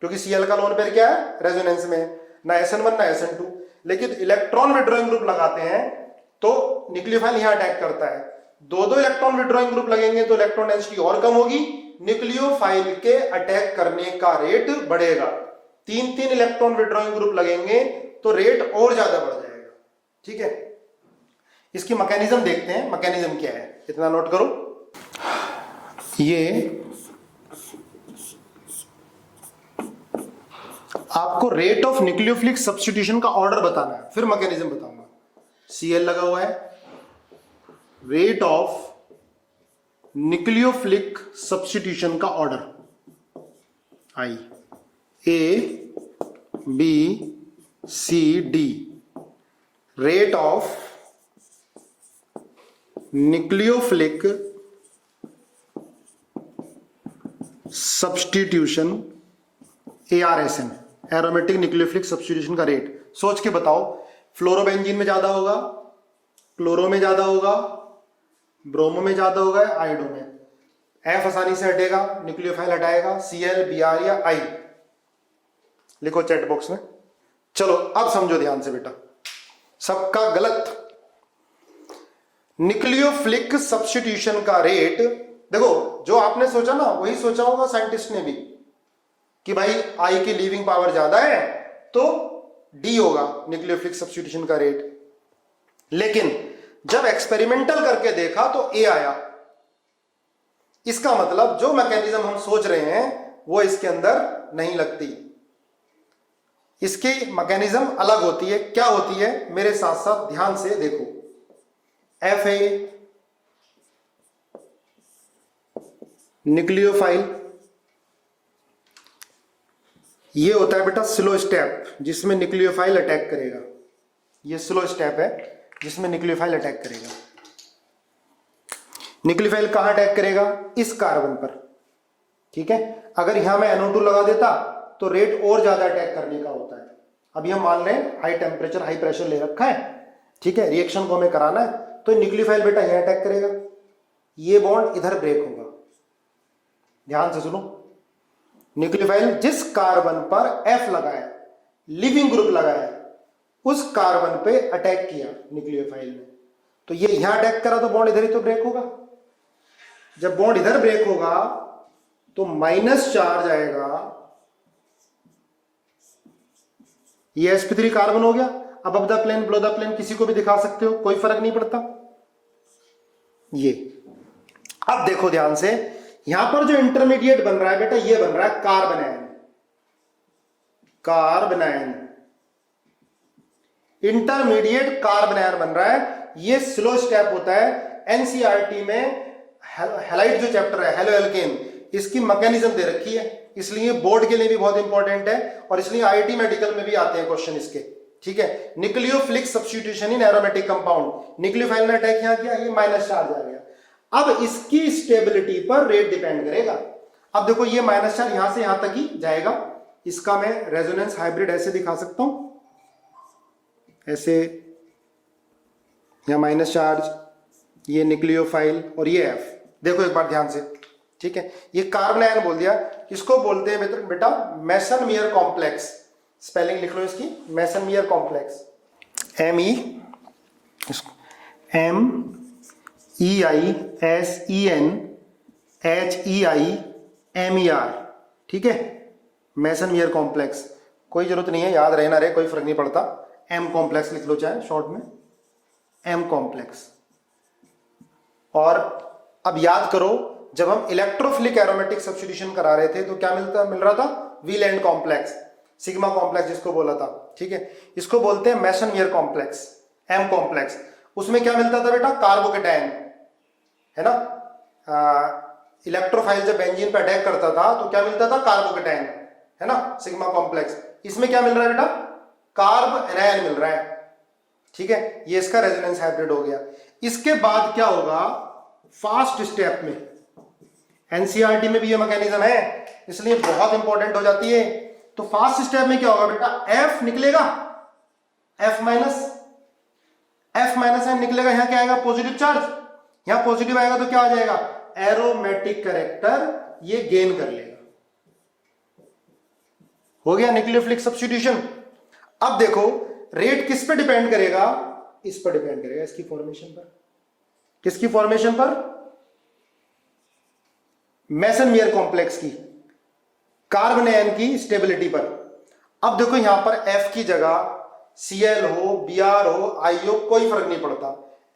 क्योंकि Cl का लोन पेयर क्या है, रेजोनेंस में, ना SN1 ना SN2। लेकिन इलेक्ट्रॉन विड्रॉइंग ग्रुप लगाते हैं तो न्यूक्लियोफाइल यहां अटैक करता है। दो इलेक्ट्रॉन विड्रॉइंग ग्रुप लगेंगे तो इलेक्ट्रॉन डेंसिटी और कम होगी, न्यूक्लियोफाइल के अटैक करने का रेट बढ़ेगा। 3 इलेक्ट्रॉन विड्रॉइंग ग्रुप लगेंगे तो रेट और ज्यादा बढ़ जाएगा। ठीक है, इसकी मैकेनिज्म देखते हैं, मैकेनिज्म क्या है, इतना नोट करो। ये आपको रेट ऑफ न्यूक्लियोफिलिक सब्स्टिट्यूशन का ऑर्डर बताना है, फिर मैकेनिज्म बताऊंगा। Cl लगा हुआ है, रेट ऑफ न्यूक्लियोफिलिक सब्स्टिट्यूशन का order I, A, B, C, D, rate of nucleophilic substitution ARSN, aromatic nucleophilic substitution का रेट। सोच के बताओ, फ्लोरोबेंजीन में ज्यादा होगा, क्लोरो में ज्यादा होगा, ब्रोमो में ज्यादा होगा, आयोडो में। F आसानी से हटेगा, न्यूक्लियोफाइल हटाएगा, Cl, Br या I, लिखो चैट बॉक्स में। चलो अब समझो ध्यान से बेटा, सबका गलत। न्यूक्लियोफिलिक सब्स्टिट्यूशन का रेट, देखो जो आपने सोचा ना वही सोचा होगा साइंटिस्ट ने भी, कि भाई I की लीविंग पावर ज्यादा है तो D होगा न्यूक्लियोफिलिक सब्स्टिट्यूशन का रेट। लेकिन जब एक्सपेरिमेंटल करके देखा तो A आया। इसका मतलब जो मैकेनिज्म हम सोच रहे हैं वो इसके अंदर नहीं लगती, इसकी मैकेनिज्म अलग होती है। क्या होती है, मेरे साथ साथ ध्यान से देखो। Fa न्यूक्लियोफाइल, ये होता है बेटा स्लो स्टेप जिसमें न्यूक्लियोफाइल अटैक करेगा। ये स्लो स्टेप है जिसमें न्यूक्लियोफाइल अटैक करेगा। न्यूक्लियोफाइल कहां अटैक करेगा, इस कार्बन पर। ठीक है, अगर यहां मैं NO2 लगा देता तो रेट और ज्यादा अटैक करने का होता है। अभी हम मान लें हाई टेम्परेचर हाई प्रेशर ले रखा है, ठीक है, रिएक्शन को हमें कराना है, तो न्यूक्लियोफाइल बेटा यहां अटैक करेगा, ये बॉन्ड इधर ब्रेक होगा। ध्यान से सुनो, न्यूक्लियोफाइल जिस कार्बन पर F लगा है, लिविंग ग्रुप लगा है, उस कार्बन पे अटैक किया न्यूक्लियोफाइल ने, तो ये यहां अटैक करा तो बॉन्ड इधर ही तो ब्रेक होगा। जब बॉन्ड इधर ब्रेक होगा तो माइनस चार्ज आएगा, ये sp3 कार्बन हो गया। अब the plane below the plane किसी को भी दिखा सकते हो, कोई फर्क नहीं पड़ता। ये अब देखो ध्यान से, यहां पर जो इंटरमीडिएट बन रहा है बेटा, ये बन रहा है कार्बन आयन। कार्बनायन, इंटरमीडिएट कार्बनायन बन रहा है। ये स्लो स्टेप होता है। एनसीईआरटी में हैलाइड जो चैप्टर है हेलो एल्केन, इसकी मैकेनिज्म दे रखी है, इसलिए बोर्ड के लिए भी बहुत इंपॉर्टेंट है और इसलिए आईआईटी मेडिकल में भी आते हैं क्वेश्चन इसके। ठीक है, न्यूक्लियोफिलिक सब्स्टिट्यूशन इन एरोमेटिक कंपाउंड, न्यूक्लियोफाइल ने अटैक यहां किया, ये माइनस चार्ज आ गया। अब इसकी स्टेबिलिटी पर रेट डिपेंड करेगा। अब देखो ये माइनस चार्ज यहां से यहां तक ही जाएगा, इसका मैं रेजोनेंस हाइब्रिड ऐसे दिखा सकता हूं, ऐसे, यहां माइनस चार्ज, ये न्यूक्लियोफाइल और ये एफ। देखो एक बार ध्यान से, ठीक है, ये कार्बन आयन बोल दिया, इसको बोलते हैं बेटा मेसनमियर कॉम्प्लेक्स। स्पेलिंग लिख लो इसकी, मेसनमियर कॉम्प्लेक्स, MEISENHEIMER, ठीक है, मेसनमियर कॉम्प्लेक्स। कोई जरूरत नहीं है, याद रहे ना रहे कोई फर्क नहीं पड़ता, एम कॉम्प्लेक्स लिख लो चाहे शॉर्ट में, एम कॉम्प्लेक्स। और अब याद करो, जब हम इलेक्ट्रोफिलिक एरोमेटिक सब्स्टिट्यूशन करा रहे थे तो क्या मिल रहा था, वीलैंड कॉम्प्लेक्स, सिग्मा कॉम्प्लेक्स जिसको बोला था, ठीक है, इसको बोलते हैं मेसनमियर कॉम्प्लेक्स, एम कॉम्प्लेक्स। उसमें क्या मिलता था बेटा, कार्बोकेटायन, है ना, इलेक्ट्रोफाइल जब बेंजीन पे अटैक करता था तो क्या मिलता था, कार्बोकेटायन, है ना, सिग्मा कॉम्प्लेक्स। इसमें क्या मिल रहा है बेटा, कार्ब एनायन मिल रहा है, ठीक है, ये इसका रेजोनेंस हाइब्रिड हो गया। इसके बाद क्या होगा, फास्ट स्टेप में, एनसीईआरटी में भी ये मैकेनिज्म है इसलिए बहुत इंपॉर्टेंट हो जाती है। तो फास्ट स्टेप में क्या होगा बेटा, एफ निकलेगा, एफ माइनस एन निकलेगा, यहां क्या आएगा, पॉजिटिव चार्ज, यहां पॉजिटिव आएगा तो क्या आ जाएगा, एरोमेटिक कैरेक्टर ये गेन कर लेगा। हो गया न्यूक्लियोफिलिक सब्स्टिट्यूशन। अब देखो रेट किस पे डिपेंड करेगा, इस पर डिपेंड करेगा, इसकी फॉर्मेशन पर। किसकी फॉर्मेशन पर, मेसनमियर कॉम्प्लेक्स की, कार्बन आयन की स्टेबिलिटी पर। अब देखो यहां पर F की जगह Cl हो, Br हो, I हो, कोई फर्क नहीं पड़ता।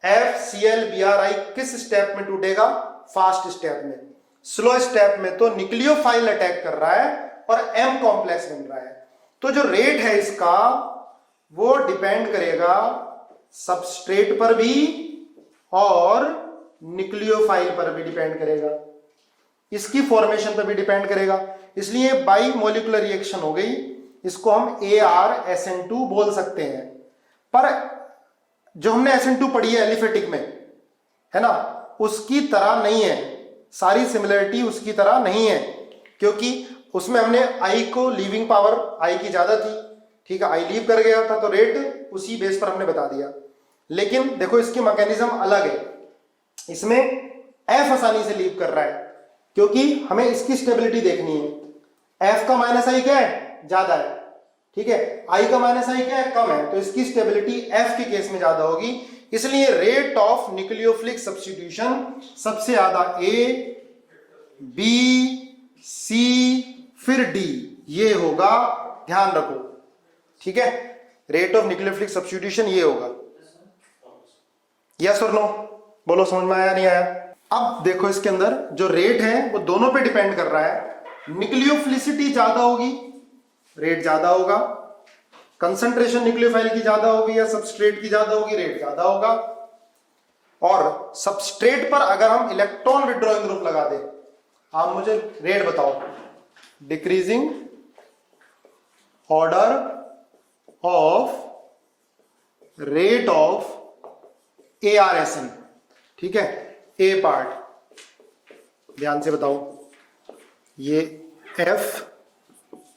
F Cl Br I किस स्टेप में टूटेगा, फास्ट स्टेप में। स्लो स्टेप में तो न्यूक्लियोफाइल अटैक कर रहा है और M कॉम्प्लेक्स बन रहा है। तो जो रेट है इसका वो डिपेंड करेगा सबस्ट्रेट पर भी और न्यूक्लियोफाइल पर भी डिपेंड करेगा, इसकी फॉर्मेशन पर भी डिपेंड करेगा। इसलिए बाई मोलिकुलर रिएक्शन हो गई, इसको हम ArSN2 बोल सकते हैं। पर जो हमने SN2 पढ़ी है एलिफेटिक में, है ना, उसकी तरह नहीं है, सारी सिमिलरिटी उसकी तरह नहीं है, क्योंकि उसमें हमने I को लीविंग पावर I की ज्यादा थी, ठीक है, I लीव कर गया था तो रेट उसी बेस पर हमने बता दिया। लेकिन देखो इसकी मैकेनिज्म अलग है, इसमें F आसानी से लीव कर रहा है क्योंकि हमें इसकी स्टेबिलिटी देखनी है। F का माइनस आई क्या है, ज्यादा है, ठीक है, I का माइनस आई क्या है, कम है, तो इसकी स्टेबिलिटी F के केस में ज्यादा होगी। इसलिए रेट ऑफ न्यूक्लियोफिलिक सब्स्टिट्यूशन सबसे ज्यादा A, B, C फिर D, ये होगा, ध्यान रखो, ठीक है, रेट ऑफ न्यूक्लियोफिलिक सब्स्टिट्यूशन ये होगा। यस और नो बोलो, समझ में आया नहीं आया। अब देखो इसके अंदर जो रेट है वो दोनों पे डिपेंड कर रहा है, न्यूक्लियोफिलिसिटी ज्यादा होगी रेट ज्यादा होगा, कंसंट्रेशन न्यूक्लियोफाइल की ज्यादा होगी या सबस्ट्रेट की ज्यादा होगी, रेट ज्यादा होगा। और सबस्ट्रेट पर अगर हम इलेक्ट्रॉन विड्रॉइंग ग्रुप लगा दे, आप मुझे रेट बताओ, decreasing order of rate of ArSN, ठीक है, A पार्ट, ध्यान से बताओ, ये F,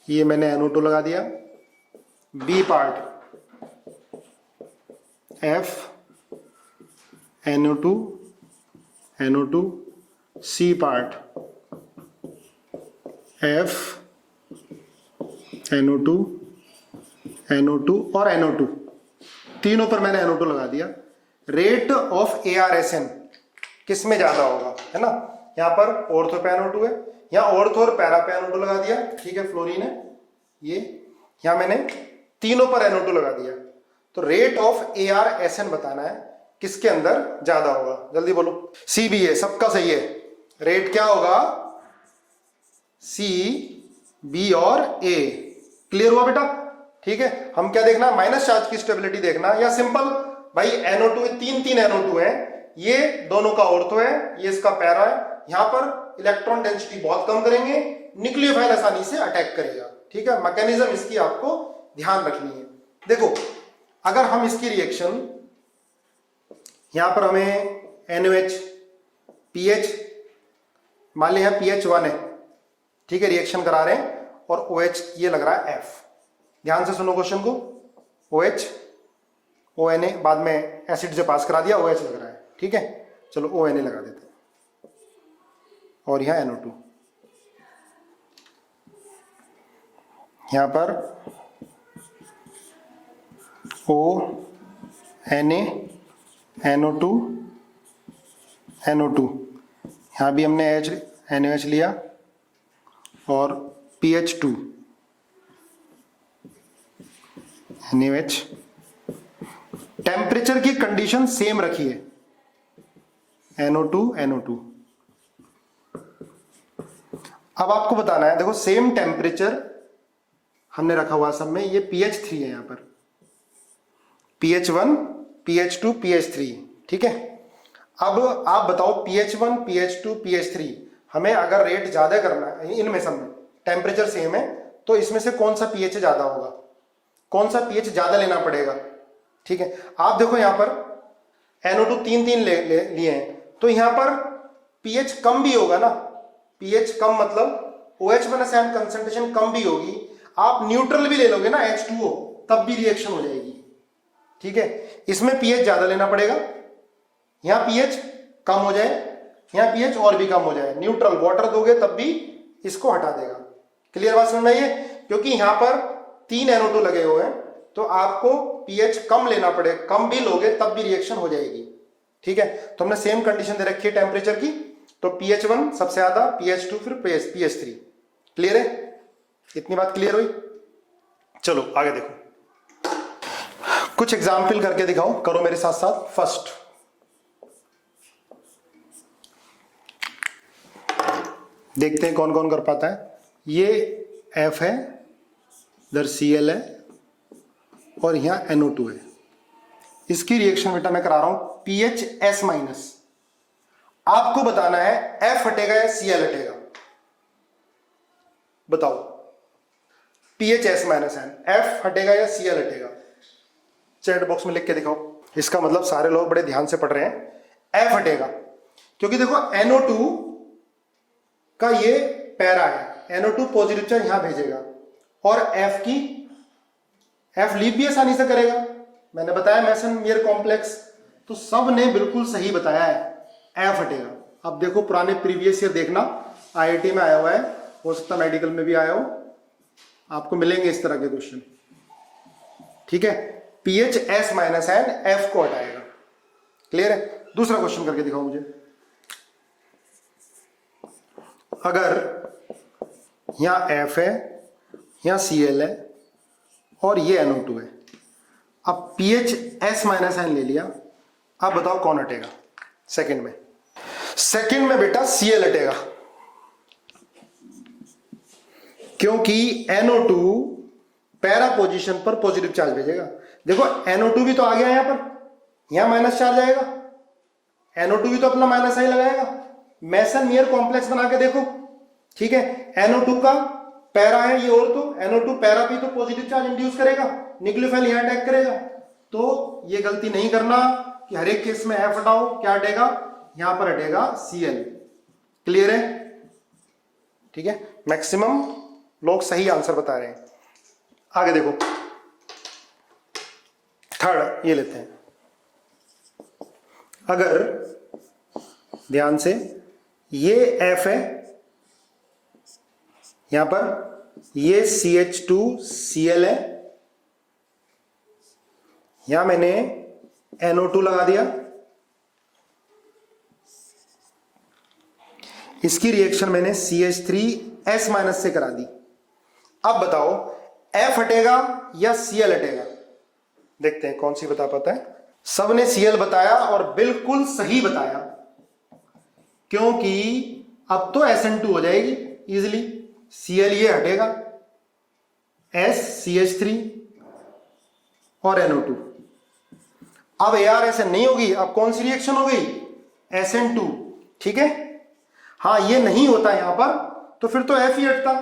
ये मैंने NO2 लगा दिया, B part F NO2 NO2, C part F NO2 NO2 और NO2, तीनों पर मैंने NO2 लगा दिया। रेट ऑफ ArSN किस में ज्यादा होगा, है ना, यहां पर ऑर्थो पे NO2 है, यहां ऑर्थो और पैरा पे NO2 लगा दिया, ठीक है, फ्लोरीन है ये, यहां मैंने तीनों पर NO2 लगा दिया। तो रेट ऑफ ArSN बताना है किसके अंदर ज्यादा होगा, जल्दी बोलो। C भी है, सबका सही है, रेट क्या होगा, C, B और A, क्लियर हुआ बेटा? ठीक है, हम क्या देखना, माइनस चार्ज की स्टेबिलिटी देखना, या सिंपल भाई NO2 तीन NO2 है, ये दोनों का ऑर्थो है, ये इसका पैरा है, यहां पर इलेक्ट्रॉन डेंसिटी बहुत कम करेंगे, न्यूक्लियोफाइल आसानी से अटैक करेगा। ठीक है, मैकेनिज्म इसकी आपको ध्यान रखनी है। देखो अगर हम इसकी रिएक्शन, यहां पर हमें NOH pH मान लिया pH 1 है, ठीक है, रिएक्शन करा रहे हैं, और OH ये लग रहा है F। ध्यान से सुनो क्वेश्चन को, OH ONA बाद में एसिड से पास करा दिया, OH लग रहा है, ठीक है, चलो ONA लगा देते हैं, और यहां NO2, यहां पर ONA NO2 NO2, यहां भी हमने NaOH लिया, और pH 2 NaOH। टेम्परेचर की कंडीशन सेम रखिए, NO2 NO2। अब आपको बताना है, देखो सेम टेम्परेचर हमने रखा हुआ सब में, ये pH 3 है, यहां पर pH 1 pH 2 pH 3, ठीक है। अब आप बताओ pH 1 pH 2 pH 3, हमें अगर रेट ज्यादा करना है, इनमें सब में टेम्परेचर सेम है, तो इसमें से कौन सा pH ज्यादा होगा, कौन सा pH ज्यादा लेना पड़ेगा? ठीक है, आप देखो यहां पर NO2 तीन लिए हैं, तो यहां पर pH कम भी होगा ना, pH कम मतलब OH माइनस आयन कंसंट्रेशन कम भी होगी, आप न्यूट्रल भी ले लोगे ना H2O, तब भी रिएक्शन हो जाएगी। ठीक है, इसमें pH ज्यादा लेना पड़ेगा, यहां pH कम हो जाए, यहां pH और भी कम हो जाए, न्यूट्रल वाटर दोगे तब भी इसको हटा देगा। क्लियर बात समझ में आई है? क्योंकि यहां पर 3 NO2 लगे हुए हैं, तो आपको pH कम लेना पड़ेगा, कम भी लोगे तब भी रिएक्शन हो जाएगी। ठीक है, तो हमने सेम कंडीशन दे रखी है टेम्परेचर की, तो pH 1 सबसे ज्यादा, pH 2 फिर pH 3। क्लियर है? इतनी बात क्लियर हुई? चलो आगे देखो, कुछ एग्जाम्पल करके दिखाओ, करो मेरे साथ साथ। फर्स्ट, देखते हैं कौन कौन कर पाता है। ये F है, इधर Cl है, और यहां NO2 है। इसकी रिएक्शन बेटा मैं करा रहा हूं pH S माइनस। आपको बताना है F हटेगा या Cl हटेगा, बताओ। pH S माइनस है, F हटेगा या Cl हटेगा? चैट बॉक्स में लिख के दिखाओ। इसका मतलब सारे लोग बड़े ध्यान से पढ़ रहे हैं। F हटेगा, क्योंकि देखो NO2 का ये पैरा है, NO2 पॉजिटिव चार्ज यहां भेजेगा, और F लीप भी आसानी से करेगा। मैंने बताया मेसन मेयर कॉम्प्लेक्स, तो सब ने बिल्कुल सही बताया है, F हटेगा। अब देखो पुराने प्रीवियस ईयर देखना, IIT में आया हुआ है, हो सकता मेडिकल में भी आया हो, आपको मिलेंगे इस तरह के क्वेश्चन। ठीक है, pH S माइनस है, F को हटाएगा। क्लियर है? दूसरा क्वेश्चन करके दिखाओ मुझे। अगर यहां F है, यहां Cl है, और ये NO2 है, अब pH S माइनस ले लिया, अब बताओ कौन हटेगा सेकंड में? सेकंड में बेटा Cl हटेगा, क्योंकि NO2 पैरा पोजीशन पर पॉजिटिव चार्ज भेजेगा। देखो NO2 भी तो आ गया, यहां पर यहां माइनस चार्ज आएगा, NO2 भी तो अपना माइनस साइन लगाएगा। मेसन मेयर कॉम्प्लेक्स बना के देखो। ठीक है, NO2 का पैरा है ये, और तो NO2 पैरा भी तो पॉजिटिव चार्ज इंड्यूस करेगा, न्यूक्लियोफाइल यहां अटैक करेगा। तो ये गलती नहीं करना कि हर एक केस में F हटाओ, क्या हटेगा? यहां पर हटेगा Cl। क्लियर है? ठीक है, मैक्सिमम लोग सही आंसर बता रहे हैं। आगे देखो, थर्ड ये लेते हैं। अगर ध्यान से, ये F है, यहां पर ये CH2Cl है, यहां मैंने NO2 लगा दिया, इसकी रिएक्शन मैंने CH3S माइनस से करा दी। अब बताओ F हटेगा या Cl हटेगा? देखते हैं कौन सी बता पाता है। सबने Cl बताया और बिल्कुल सही बताया, क्योंकि अब तो SN2 हो जाएगी इजीली। Cl ये हटेगा, SCH3 और NO2। अब ArSN नहीं होगी, अब कौन सी रिएक्शन हो गई? SN2। ठीक है, हाँ ये नहीं होता यहां पर तो फिर तो F ही हटता,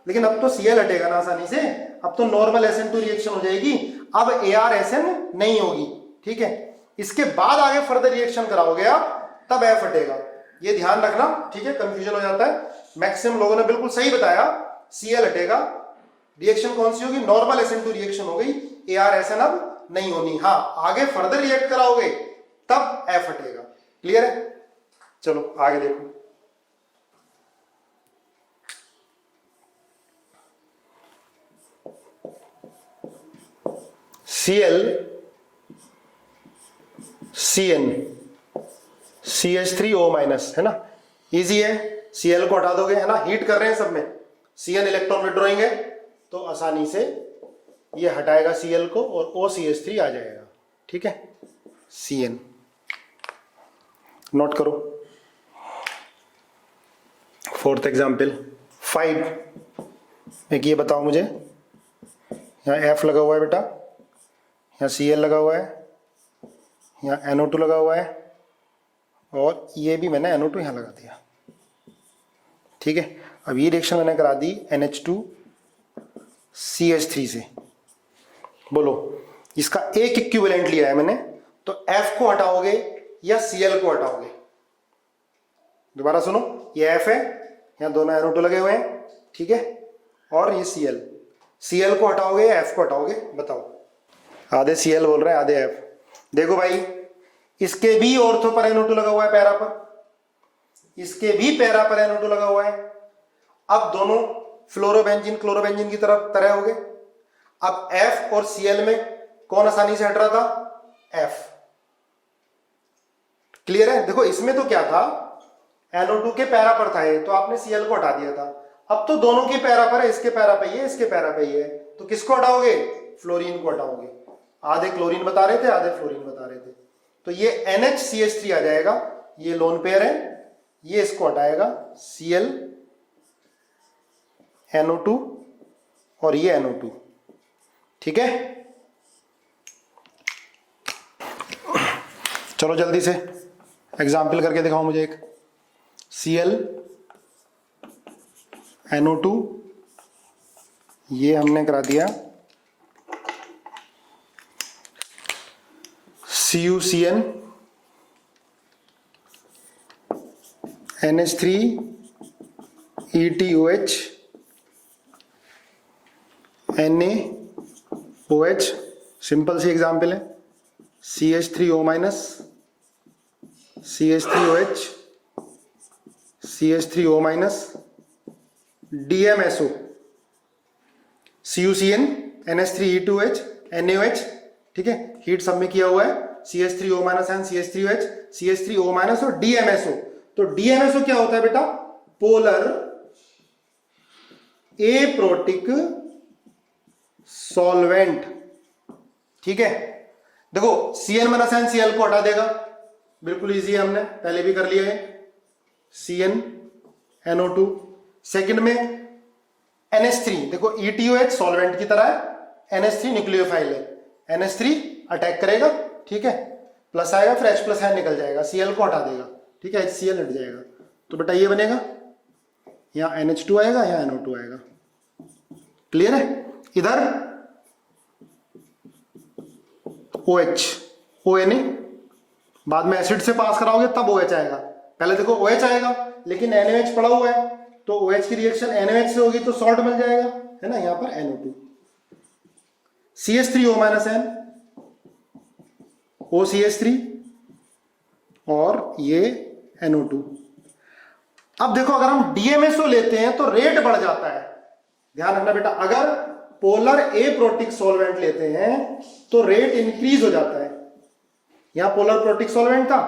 लेकिन अब तो Cl हटेगा ना आसानी से, अब तो नॉर्मल SN2 रिएक्शन हो जाएगी, अब ArSN नहीं होगी। ठीक है, इसके बाद आगे फर्दर रिएक्शन कराओगे आप तब F हटेगा, ये ध्यान रखना। ठीक है, कंफ्यूजन हो जाता है। मैक्सिमम लोगों ने बिल्कुल सही बताया, Cl हटेगा, रिएक्शन कौन सी होगी? नॉर्मल SN2 रिएक्शन हो गई, ArSN अब नहीं होनी। हाँ आगे फर्दर रिएक्ट कराओगे तब F हटेगा। क्लियर है? चलो आगे देखो। Cl Cn CH3O माइनस, है ना, इजी है। Cl को हटा दोगे, है ना, हीट कर रहे हैं सब में, Cn इलेक्ट्रॉन विड्रॉइंग है तो आसानी से ये हटाएगा Cl को और OCH3 आ जाएगा। ठीक है, Cn नोट करो। फोर्थ एग्जाम्पल 5, एक ये बताओ मुझे, यहाँ F लगा हुआ है बेटा, यहाँ Cl लगा हुआ है, यहाँ NO2 लगा हुआ है और ये भी मैंने NO2 यहाँ लगा दिया। ठीक है, अब ये रिएक्शन मैंने करा दी NH2CH3 से। बोलो इसका एक इक्विवेलेंट लिया है मैंने, तो F को हटाओगे या Cl को हटाओगे? दोबारा सुनो, ये F है, यहाँ दोनों NO2 लगे हुए हैं, ठीक है, और ये Cl को हटाओगे या F को हटाओगे? बताओ। आधे Cl बोल रहे हैं, आधे F। देखो भाई, इसके भी ऑर्थो पर NO2 लगा हुआ है, पैरा पर, इसके भी पैरा पर NO2 लगा हुआ है। अब दोनों फ्लोरोबेंजीन क्लोरोबेंजीन की तरह हो गए। अब F और Cl में कौन आसानी से हट रहा था? F। क्लियर है? देखो इसमें तो क्या था, NO2 के पैरा पर था ये, तो आपने Cl को हटा दिया था। अब तो दोनों के पैरा पर है, इसके पैरा पे ये, इसके पैरा पे ये है, तो किसको हटाओगे? फ्लोरीन को हटाओगे। आधे क्लोरीन बता रहे थे, आधे फ्लोरीन बता रहे थे, तो ये NHCH3 आ जाएगा, ये लोन पेयर है, ये इसको हटाएगा Cl NO2 और ये NO2। ठीक है, चलो जल्दी से एग्जाम्पल करके दिखाओ मुझे एक। Cl NO2 ये हमने करा दिया, CuCN NH3ETOH NaOH, सिंपल सी एग्जाम्पल है। CH3O minus, CH3OH, CH3O minus, DMSO, CuCN NH3E2H NaOH। ठीक है, हीट सब में किया हुआ है, CH3O minus and CH3OH, CH3O minus और DMSO। तो DMSO क्या होता है बेटा? Polar aprotic solvent. ठीक है, देखो Cn माइनस एन Cl को हटा देगा, बिल्कुल इजी है, हमने पहले भी कर लिया है। Cn NO2, सेकंड में NH3, देखो ETOH सॉल्वेंट की तरह है, NH3 न्यूक्लियोफाइल है, NH3 अटैक करेगा, ठीक है, प्लस आएगा, फिर H प्लस निकल जाएगा, Cl को हटा देगा, ठीक है, HCl हट जाएगा, तो बेटा ये बनेगा, यहाँ NH2 आएगा, यहाँ NO2 आएगा। क्लियर है? इधर OH ONA, बाद में एसिड से पास कराओगे तब OH आएगा, पहले देखो OH आएगा, लेकिन NaOH पड़ा हुआ है, तो OH की रिएक्शन NaOH से होगी तो सॉल्ट मिल जाएगा, है ना, यहां पर NO2, CH3O minus N, OCH3 और ये NO2। अब देखो अगर हम DMSO लेते हैं तो रेट बढ़ जाता है, ध्यान रखना बेटा, अगर पोलर एप्रोटिक सॉल्वेंट लेते हैं तो रेट इंक्रीज हो जाता है। यहां पोलर प्रोटिक सॉल्वेंट था,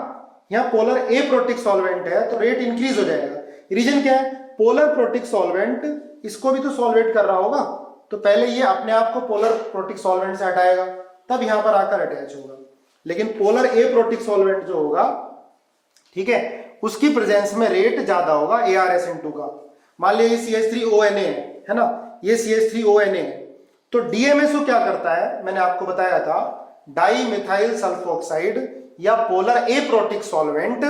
यहां पोलर एप्रोटिक सॉल्वेंट है, तो रेट इंक्रीज हो जाएगा। रीजन क्या है? पोलर प्रोटिक सॉल्वेंट इसको भी तो सॉल्वेट कर रहा होगा, तो पहले ये अपने आप को पोलर प्रोटिक सॉल्वेंट से हटाएगा, तब यहां पर आकर अटैच होगा। लेकिन पोलर एप्रोटिक सॉल्वेंट जो होगा, ठीक है, उसकी प्रेजेंस में रेट ज्यादा होगा ArSN2 का। मान लिया ये CH3ONA है ना, ये CH3ONA है, तो डीएमएसओ क्या करता है, मैंने आपको बताया था, डाई मिथाइल सल्फोक्साइड या पोलर एप्रोटिक सॉल्वेंट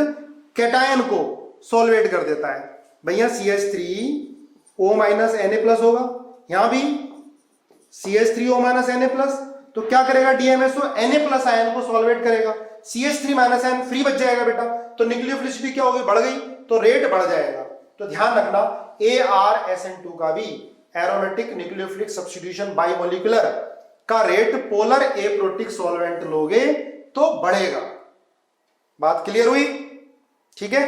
कैटायन को सॉल्वेट कर देता है। भैया CH3O Na+ होगा, यहां भी CH3O Na+, तो क्या करेगा डीएमएसओ, Na+ आयन को सॉल्वेट करेगा, CH3 आयन फ्री बच जाएगा बेटा, तो न्यूक्लियोफिलिसिटी क्या होगी, बढ़ गई, तो रेट बढ़ जाएगा। तो ध्यान रखना ArSN2 का भी एरोमेटिक न्यूक्लियोफिलिक सब्स्टिट्यूशन बाइमोलिकुलर का रेट पोलर एप्रोटिक सॉल्वेंट लोगे तो बढ़ेगा। बात क्लियर हुई? ठीक है,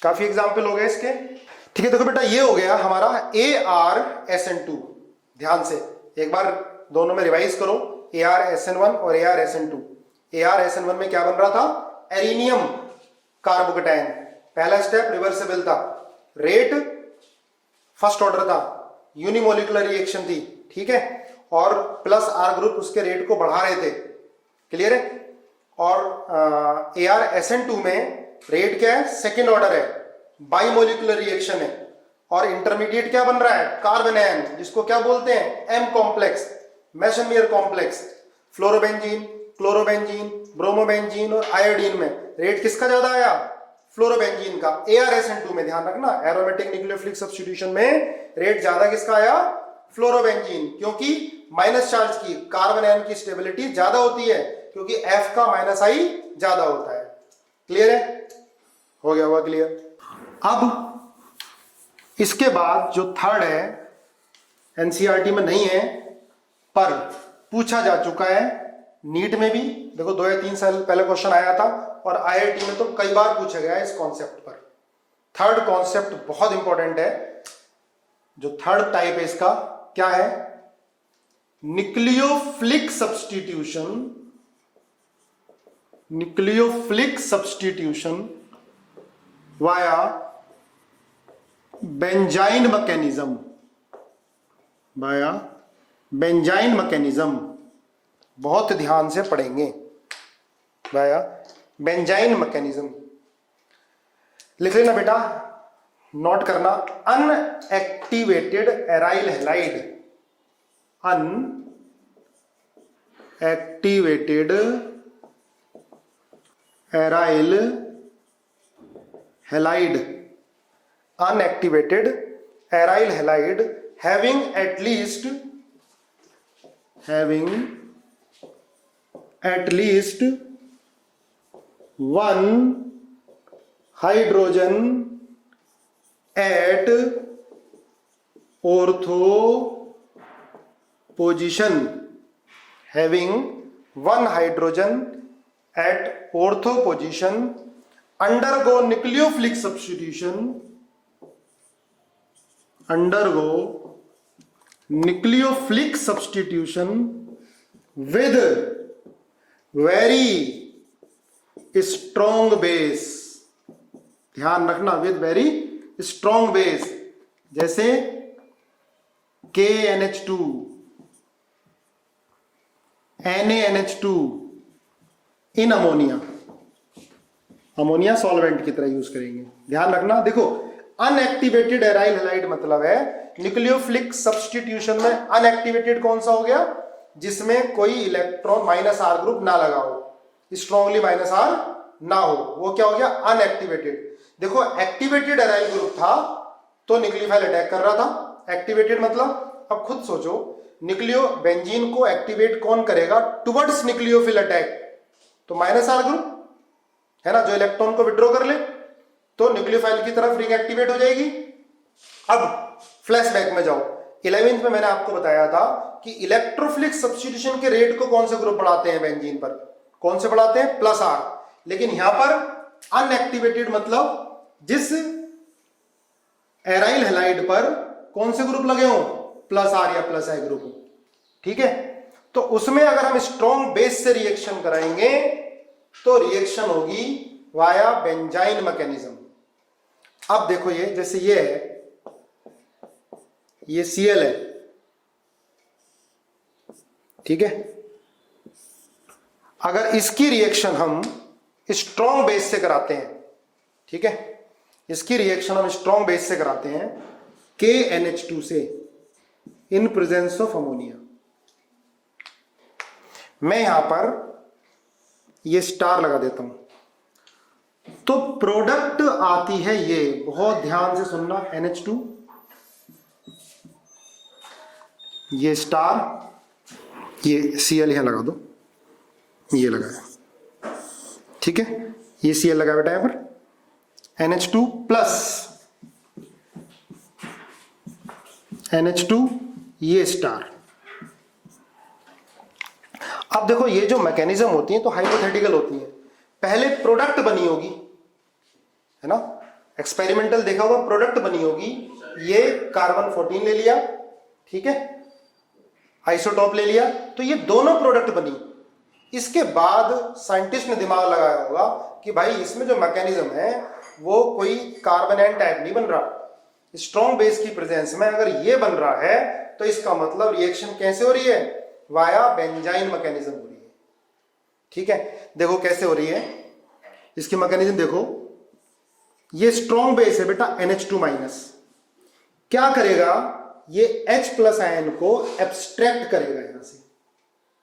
काफी एग्जाम्पल हो गए इसके। ठीक है, देखो बेटा ये हो गया हमारा ArSN2। ध्यान से एक बार दोनों में रिवाइज करो, ArSN1 और ArSN2। ArSN1 में क्या बन रहा था, एरिनियम कार्बोकेटायन, पहला स्टेप रिवर्सिबल था, रेट फर्स्ट ऑर्डर था, यूनिमोलिकुलर रिएक्शन थी, ठीक है, और प्लस R ग्रुप उसके रेट को बढ़ा रहे थे, क्लियर है। और ArSN2 में रेट क्या है, सेकेंड ऑर्डर है, बाइमोलिकुलर रिएक्शन है, और इंटरमीडिएट क्या बन रहा है, कार्बन आयन, जिसको क्या बोलते हैं, M complex, Meisenheimer complex, fluorobenzene, chlorobenzene, bromobenzene और आयोडीन में रेट किसका ज्यादा आया, फ्लोरोबेंजीन का। ArSN2 में ध्यान रखना, एरोमेटिक न्यूक्लियोफिलिक सब्स्टिट्यूशन में रेट ज्यादा किसका आया, फ्लोरोबेंजीन, क्योंकि माइनस चार्ज की कार्बन आयन की स्टेबिलिटी ज्यादा होती है, क्योंकि F का -I ज्यादा होता है। क्लियर है, हो गया हुआ क्लियर। अब इसके बाद जो थर्ड है, एनसीईआरटी में नहीं है पर पूछा जा चुका है, नीट में भी देखो 2 या 3 साल पहले क्वेश्चन आया था, और IIT में तो कई बार पूछा गया है इस कॉन्सेप्ट पर। थर्ड कॉन्सेप्ट बहुत इंपॉर्टेंट है, जो थर्ड टाइप है इसका क्या है, nucleophilic substitution, nucleophilic substitution via benzene mechanism, via benzene mechanism, बहुत ध्यान से पढ़ेंगे, वाया बेंजाइन मैकेनिज्म। लिख लेना बेटा, नोट करना, unactivated aryl halide, unactivated aryl halide, unactivated aryl halide having at least one hydrogen at ortho position, having one hydrogen at ortho position, undergo nucleophilic substitution, undergo nucleophilic substitution with very strong base, ध्यान रखना, with very strong base, जैसे KNH2, NaNH2 in ammonia, ammonia solvent की तरह use करेंगे। ध्यान रखना, देखो unactivated aryl halide मतलब है न्यूक्लियोफिलिक सब्स्टिट्यूशन में अनएक्टिवेटेड कौन सा हो गया, जिसमें कोई इलेक्ट्रॉन -R ग्रुप ना लगा हो, स्ट्रॉन्गली -R ना हो, वो क्या हो गया, अनएक्टिवेटेड। देखो एक्टिवेटेड एराइल ग्रुप था तो न्यूक्लियोफाइल अटैक कर रहा था, एक्टिवेटेड मतलब, अब खुद सोचो, न्यूक्लियो बेंजीन को एक्टिवेट कौन करेगा टुवर्ड्स न्यूक्लियोफिल अटैक, तो -R ग्रुप है ना, जो इलेक्ट्रॉन को विड्रॉ कर ले, तो न्यूक्लियोफाइल की तरफ रिंग एक्टिवेट हो जाएगी। अब फ्लैशबैक में जाओ, 11th में मैंने आपको बताया था कि इलेक्ट्रोफिलिक सब्स्टिट्यूशन के रेट को कौन से ग्रुप बढ़ाते हैं बेंजीन पर, कौन से बढ़ाते हैं, +R, लेकिन यहां पर अनएक्टिवेटेड मतलब जिस एराइल हैलाइड पर कौन से ग्रुप लगे हो, +R या +I ग्रुप, ठीक है। तो उसमें अगर हम स्ट्रॉन्ग बेस से रिएक्शन कराएंगे तो रिएक्शन होगी वाया बेंजाइन मैकेनिज्म। अब देखो ये, जैसे ये है, ये Cl है, ठीक है, अगर इसकी रिएक्शन हम स्ट्रॉन्ग बेस से कराते हैं, ठीक है, इसकी रिएक्शन हम स्ट्रॉन्ग बेस से कराते हैं KNH2 से इन प्रेजेंस ऑफ अमोनिया, मैं यहां पर ये स्टार लगा देता हूं, तो प्रोडक्ट आती है ये, बहुत ध्यान से सुनना, NH2, ये स्टार, ये Cl यहां लगा दो, ये लगाया, ठीक है, ये Cl लगा बेटा यहां पर, NH2 प्लस NH2, ये स्टार। अब देखो ये जो मैकेनिज्म होती है तो हाइपोथेटिकल होती है, पहले प्रोडक्ट बनी होगी, है ना, एक्सपेरिमेंटल देखा होगा, प्रोडक्ट बनी होगी, ये कार्बन 14 ले लिया, ठीक है, आइसोटोप ले लिया, तो ये दोनों प्रोडक्ट बनी। इसके बाद साइंटिस्ट ने दिमाग लगाया होगा कि भाई इसमें जो मैकेनिज्म है वो कोई कार्बोनेट टाइप नहीं बन रहा, स्ट्रॉन्ग बेस की प्रेजेंस में अगर ये बन रहा है तो इसका मतलब रिएक्शन कैसे हो रही है, वाया बेंजाइन मैकेनिज्म हो रही है, ठीक है। देखो कैसे हो रही है इसकी मैकेनिज्म, देखो ये स्ट्रॉन्ग बेस है बेटा NH2 माइनस, क्या करेगा, ये H प्लस आयन को एब्स्ट्रैक्ट करेगा यहां से,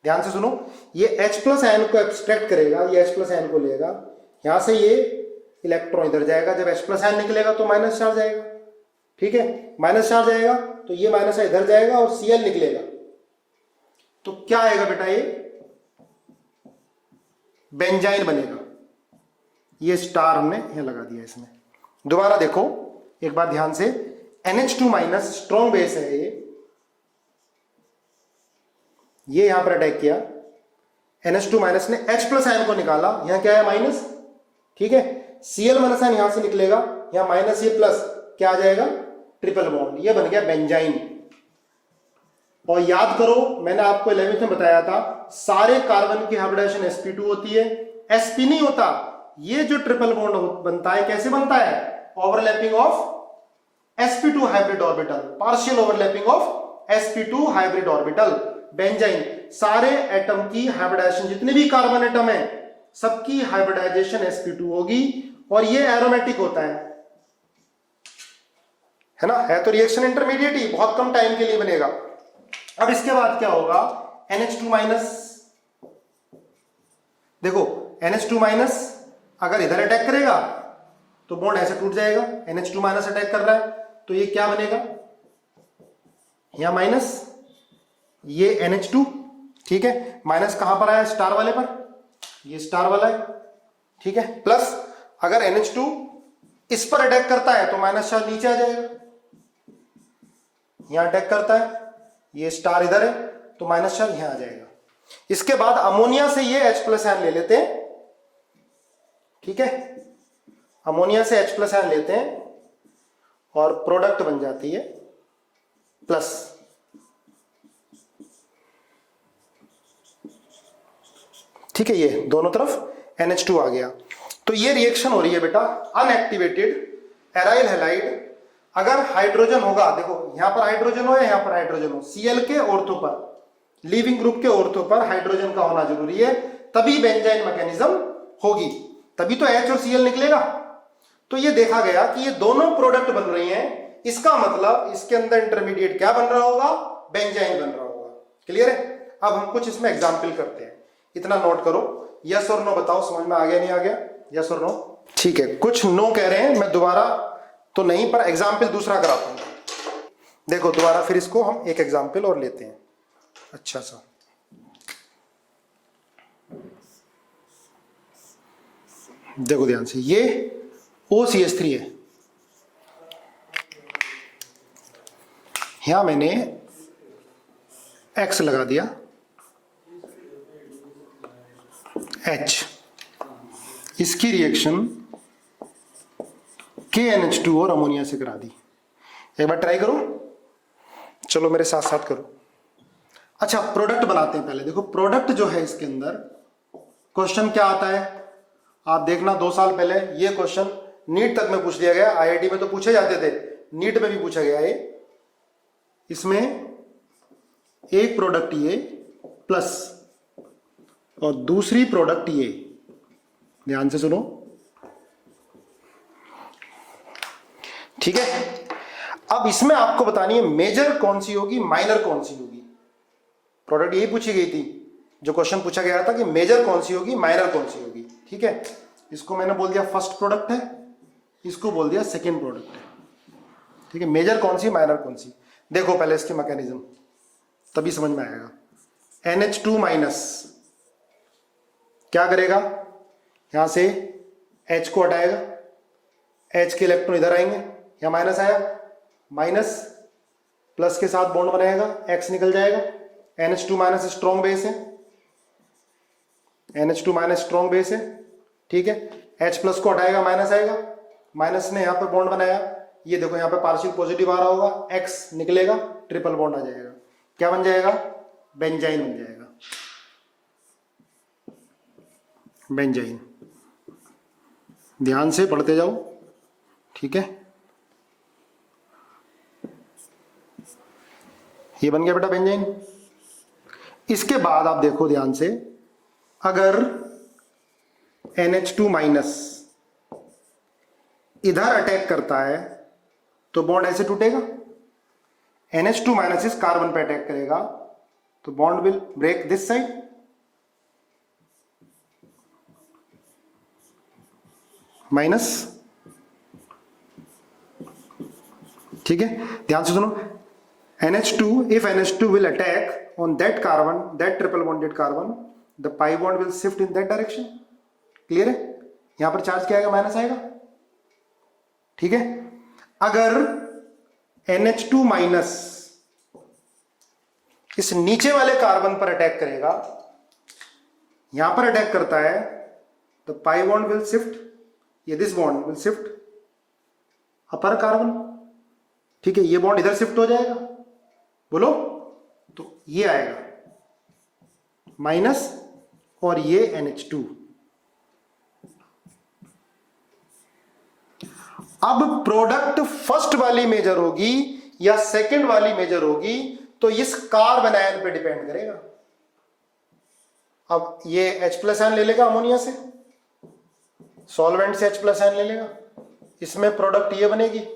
ध्यान से सुनो, ये H प्लस आयन को एब्स्ट्रैक्ट करेगा, ये H प्लस आयन को लेगा, यहां से ये इलेक्ट्रॉन इधर जाएगा, जब H प्लस आयन निकलेगा तो माइनस चार्ज आएगा, ठीक है, माइनस चार्ज आएगा तो ये माइनस इधर जाएगा और Cl निकलेगा, तो क्या आएगा बेटा, ये बेंजाइन बनेगा, ये स्टार हमने यहां लगा दिया इसमें। दोबारा देखो एक बार ध्यान से, NH2 माइनस स्ट्रॉन्ग बेस है ये यहां पर अटैक किया, NH2 माइनस ने H प्लस आयन को निकाला, यहां क्या है माइनस, ठीक है, Cl माइनस आयन यहां से निकलेगा, यहां माइनस ये प्लस, क्या आ जाएगा, ट्रिपल बॉन्ड, ये बन गया बेंजाइन। और याद करो मैंने आपको 11th में बताया था, सारे कार्बन की हाइब्रिडाइजेशन sp2 होती है, sp नहीं होता, ये जो ट्रिपल बॉन्ड बनता है कैसे बनता है, overlapping of sp2 hybrid orbital, partial overlapping of sp2 hybrid orbital, benzene. सारे एटम की हाइब्रिडाइजेशन, जितने भी कार्बन एटम है सबकी हाइब्रिडाइजेशन sp2 होगी, और ये एरोमेटिक होता है ना, है तो रिएक्शन इंटरमीडिएट ही, बहुत कम टाइम के लिए बनेगा। अब इसके बाद क्या होगा, NH2 माइनस, देखो NH2 माइनस अगर इधर अटैक करेगा तो बॉन्ड ऐसे टूट जाएगा, NH2 माइनस अटैक कर रहा है तो ये क्या बनेगा, यहां माइनस, ये NH2, ठीक है, माइनस कहां पर आया, स्टार वाले पर, ये स्टार वाला है, ठीक है, प्लस अगर NH2 इस पर अटैक करता है तो माइनस चार्ज नीचे आ जाएगा, यहां अटैक करता है, ये स्टार इधर है तो माइनस चार्ज यहां आ जाएगा। इसके बाद अमोनिया से ये H प्लस आयन ले लेते हैं, ठीक है, अमोनिया से H प्लस आयन लेते हैं और प्रोडक्ट बन जाती है प्लस, ठीक है, ये दोनों तरफ NH2 आ गया, तो ये रिएक्शन हो रही है बेटा अनएक्टिवेटेड एराइल हैलाइड। अगर हाइड्रोजन होगा, देखो यहां पर हाइड्रोजन हो या यहां पर हाइड्रोजन हो, Cl के ऑर्थो पर, लीविंग ग्रुप के ऑर्थो पर हाइड्रोजन का होना जरूरी है, तभी बेंजाइन मैकेनिज्म होगी, तभी तो H और Cl निकलेगा। तो ये देखा गया कि ये दोनों प्रोडक्ट बन रही हैं, इसका मतलब इसके अंदर इंटरमीडिएट क्या बन रहा होगा, बेंजाइन बन रहा होगा। क्लियर है। अब हम कुछ इसमें एग्जाम्पल करते हैं, इतना नोट करो, यस और नो बताओ, समझ में आ गया नहीं आ गया, यस और नो, ठीक है, कुछ नो कह रहे हैं, मैं दोबारा तो नहीं पर एग्जाम्पल दूसरा कराता हूं। देखो दोबारा फिर इसको हम एक एग्जाम्पल और लेते हैं, अच्छा सा, देखो ध्यान से, ये OCH3 है, यहां मैंने X लगा दिया, H, इसकी रिएक्शन KNH2 और अमोनिया से करा दी। एक बार ट्राई करो, चलो मेरे साथ साथ करो। अच्छा प्रोडक्ट बनाते हैं पहले, देखो प्रोडक्ट जो है इसके अंदर क्वेश्चन क्या आता है, आप देखना 2 साल पहले ये क्वेश्चन नीट तक में पूछ लिया गया, IIT में तो पूछे जाते थे, नीट में भी पूछा गया है। इसमें एक प्रोडक्ट ये प्लस और दूसरी प्रोडक्ट ये, ध्यान से सुनो, ठीक है। अब इसमें आपको बतानी है मेजर कौन सी होगी, माइनर कौन सी होगी। प्रोडक्ट यही पूछी गई थी जो क्वेश्चन पूछा गया था कि मेजर कौन सी होगी, माइनर कौन सी होगी। ठीक है, इसको मैंने बोल दिया फर्स्ट प्रोडक्ट है, इसको बोल दिया सेकेंड प्रोडक्ट है। ठीक है, मेजर कौन सी, माइनर कौन सी। देखो पहले इसकी मैकेनिज्म, तभी समझ में आएगा। NH2 माइनस क्या करेगा, यहां से H को हटाएगा, H के इलेक्ट्रॉन इधर आएंगे, यहां माइनस आया, माइनस प्लस के साथ बॉन्ड बनाएगा, X निकल जाएगा। NH2 माइनस स्ट्रॉन्ग बेस है, NH2 माइनस स्ट्रॉन्ग बेस है। ठीक है, H प्लस को हटाएगा, माइनस आएगा, माइनस ने यहां पर बॉन्ड बनाया, ये देखो यहां पे पार्शियल पॉजिटिव आ रहा होगा, X निकलेगा, ट्रिपल बॉन्ड आ जाएगा, क्या बन जाएगा, बेंजाइन बन जाएगा, बेंजाइन। ध्यान से पढ़ते जाओ। ठीक है, ये बन गया बेटा बेंजाइन। इसके बाद आप देखो ध्यान से, अगर NH2 माइनस इधर अटैक करता है तो बॉन्ड ऐसे टूटेगा। NH2 माइनस इस कार्बन पे अटैक करेगा तो bond will break this side. Minus, ठीक है, ध्यान से सुनो। NH2, if NH2 will attack on that carbon, that triple bonded carbon, the pi bond will shift in that direction. Clear है, यहां पर चार्ज क्या आएगा, माइनस आएगा। ठीक है, अगर NH2 माइनस इस नीचे वाले कार्बन पर अटैक करेगा, यहां पर अटैक करता है, तो पाई बॉन्ड विल शिफ्ट, ये this bond will shift upper carbon. ठीक है, ये बॉन्ड इधर शिफ्ट हो जाएगा, बोलो, तो ये आएगा माइनस और ये NH2। अब प्रोडक्ट फर्स्ट वाली मेजर होगी या सेकंड वाली मेजर होगी तो इस कार्बन आयन पे डिपेंड करेगा। अब ये H प्लस आयन ले लेगा अमोनिया से, सॉल्वेंट से H प्लस आयन ले लेगा, इसमें प्रोडक्ट ये बनेगी,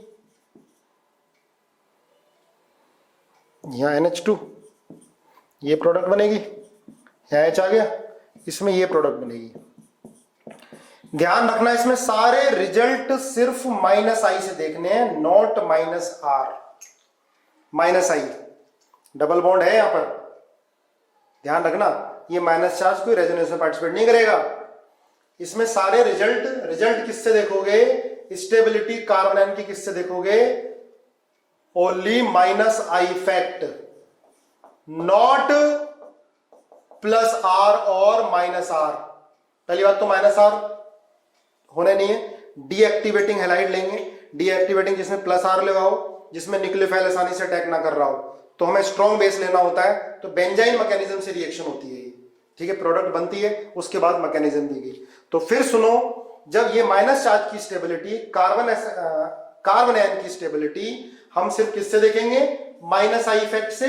यहां NH2, ये प्रोडक्ट बनेगी, यहां H आ गया, इसमें ये प्रोडक्ट बनेगी। ध्यान रखना, इसमें सारे रिजल्ट सिर्फ माइनस आई से देखने हैं, not minus R. Minus I double bond है यहां पर, ध्यान रखना, ये माइनस चार्ज कोई रेजोनेंस में पार्टिसिपेट नहीं करेगा। इसमें सारे रिजल्ट किससे देखोगे, स्टेबिलिटी कार्बन आयन की किससे देखोगे, only minus I effect, not plus R और माइनस आर। पहली बात तो माइनस आर होने नहीं है। डीएक्टिवेटिंग हैलाइड लेंगे, डीएक्टिवेटिंग जिसमें प्लस आर लगाओ, जिसमें न्यूक्लियोफाइल आसानी से अटैक ना कर रहा हो, तो हमें स्ट्रॉन्ग बेस लेना होता है, तो बेंजाइन मैकेनिज्म से रिएक्शन होती है ये। ठीक है, प्रोडक्ट बनती है, उसके बाद मैकेनिज्म दी गई। तो फिर सुनो, जब ये माइनस चार्ज की स्टेबिलिटी, कार्बन आयन की स्टेबिलिटी हम सिर्फ किससे देखेंगे, माइनस आई इफेक्ट से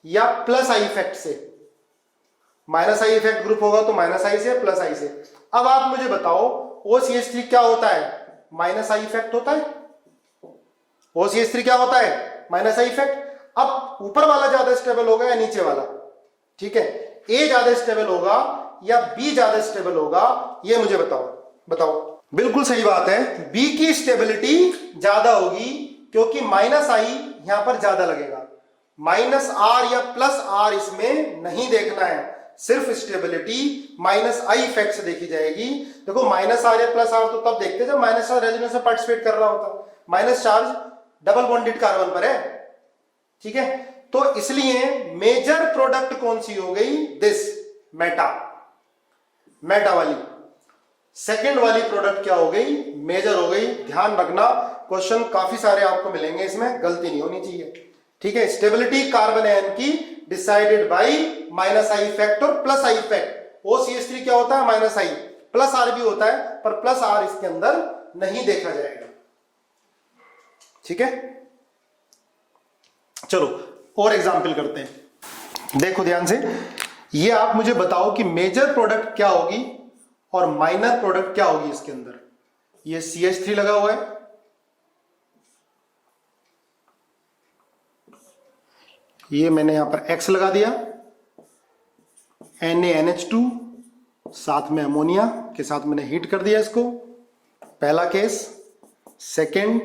या प्लस आई इफेक्ट से। माइनस आई इफेक्ट ग्रुप होगा तो माइनस आई से, प्लस आई से। अब आप मुझे बताओ OCH3 क्या होता है, माइनस आई इफेक्ट होता है। OCH3 क्या होता है, माइनस आई इफेक्ट। अब ऊपर वाला ज्यादा स्टेबल होगा या नीचे वाला, ठीक है, A ज्यादा स्टेबल होगा या B ज्यादा स्टेबल होगा, ये मुझे बताओ। बिल्कुल सही बात है, B की स्टेबिलिटी ज्यादा होगी, क्योंकि माइनस आई यहां पर ज्यादा लगेगा। माइनस आर या प्लस आर इसमें नहीं देखना है, सिर्फ स्टेबिलिटी माइनस आई इफेक्ट से देखी जाएगी। देखो माइनस आर या प्लस आर तो तब देखते जब माइनस चार्ज रेजोनेंस में पार्टिसिपेट कर रहा होता, minus charge double bonded carbon पर है। ठीक है, तो इसलिए मेजर प्रोडक्ट कौन सी हो गई, दिस मेटा वाली। सेकेंड वाली प्रोडक्ट क्या हो गई, मेजर हो गई। ध्यान रखना, क्वेश्चन काफी सारे आपको मिलेंगे, इसमें गलती नहीं होनी चाहिए। ठीक है, स्टेबिलिटी कार्बन आयन की decided by minus I effect और प्लस आई इफेक्ट। OCH3 क्या होता है, माइनस आई, प्लस आर भी होता है, पर प्लस आर इसके अंदर नहीं देखा जाएगा। ठीक है, चलो और एग्जाम्पल करते हैं। देखो ध्यान से, ये आप मुझे बताओ कि मेजर प्रोडक्ट क्या होगी और माइनर प्रोडक्ट क्या होगी इसके अंदर। ये CH3 लगा हुआ है, ये मैंने यहां पर X लगा दिया, NaNH2 साथ में अमोनिया के साथ मैंने हीट कर दिया इसको, पहला केस। सेकेंड,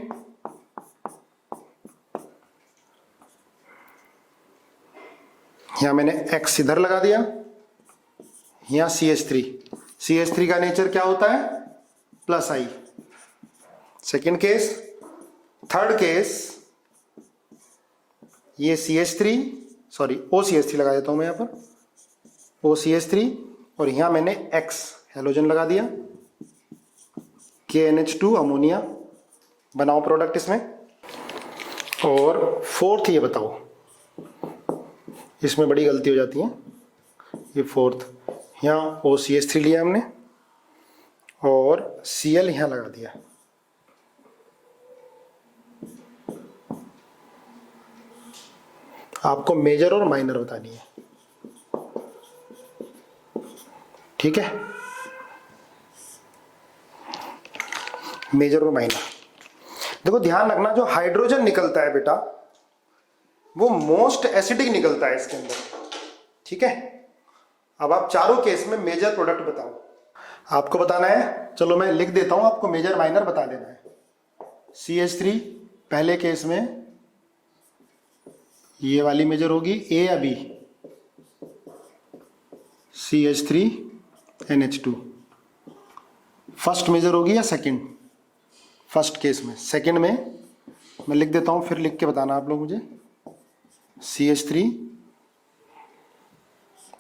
यहां मैंने X इधर लगा दिया, यहां CH3। CH3 का नेचर क्या होता है? Plus I. Second case. Third case, ये CH3, सॉरी OCH3 लगा देता हूं मैं यहां पर, OCH3, और यहां मैंने X हेलोजन लगा दिया, KNH2 अमोनिया, बनाओ प्रोडक्ट इसमें। और फोर्थ ये बताओ, इसमें बड़ी गलती हो जाती है, ये फोर्थ, यहाँ OCH3 लिया हमने और Cl यहाँ लगा दिया। आपको मेजर और माइनर बतानी है, ठीक है? मेजर और माइनर। देखो ध्यान रखना, जो हाइड्रोजन निकलता है बेटा वो मोस्ट एसिडिक निकलता है इसके अंदर, ठीक है? अब आप चारों केस में मेजर प्रोडक्ट बताओ, आपको बताना है। चलो मैं लिख देता हूं, आपको मेजर माइनर बता देना है। CH3 पहले केस में ये वाली मेजर होगी, A या B? CH3 NH2 first major होगी या सेकंड? फर्स्ट केस में। सेकंड में मैं लिख देता हूं, फिर लिख के बताना आप लोग मुझे। CH3,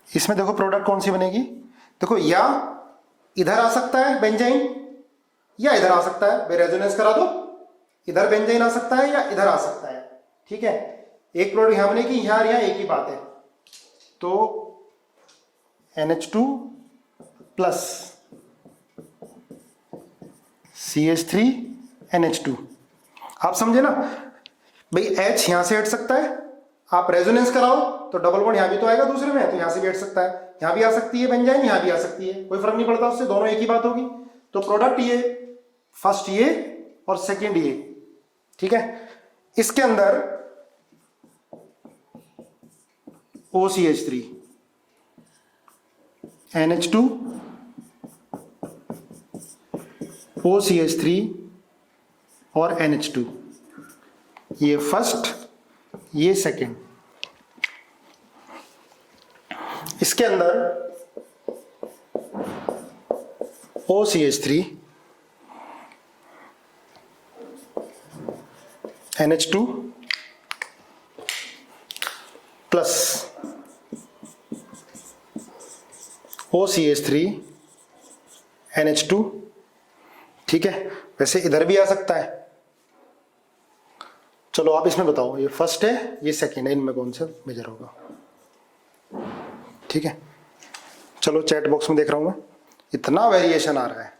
इसमें देखो प्रोडक्ट कौन सी बनेगी, देखो या इधर आ सकता है बेंजाइन या इधर आ सकता है, रेजोनेंस करा दो, इधर बेंजाइन आ सकता है या इधर आ सकता है, ठीक है? एक प्रोडक्ट यहां बनेगी, यहां यहां एक ही बात है। तो NH2 प्लस CH3 NH2, आप समझे ना भाई? H यहां से हट सकता है, आप रेजोनेंस कराओ तो डबल बॉन्ड यहां भी तो आएगा दूसरे में, तो यहां से भी हट सकता है, यहां भी आ सकती है बेंजाइन, यहां भी आ सकती है, कोई फर्क नहीं पड़ता उससे, दोनों एक ही बात होगी। तो प्रोडक्ट ये, फर्स्ट ये और सेकंड ये, ठीक है? इसके अंदर OCH3 NH2 OCH3 और NH2, ये फर्स्ट ये सेकंड। इसके अंदर OCH3 NH2 plus OCH3 NH2, ठीक है? वैसे इधर भी आ सकता है। चलो आप इसमें बताओ, ये फर्स्ट है ये सेकंड है, इनमें कौन सा मेजर होगा, ठीक है? चलो चैट बॉक्स में देख रहा हूं मैं, इतना वेरिएशन आ रहा है।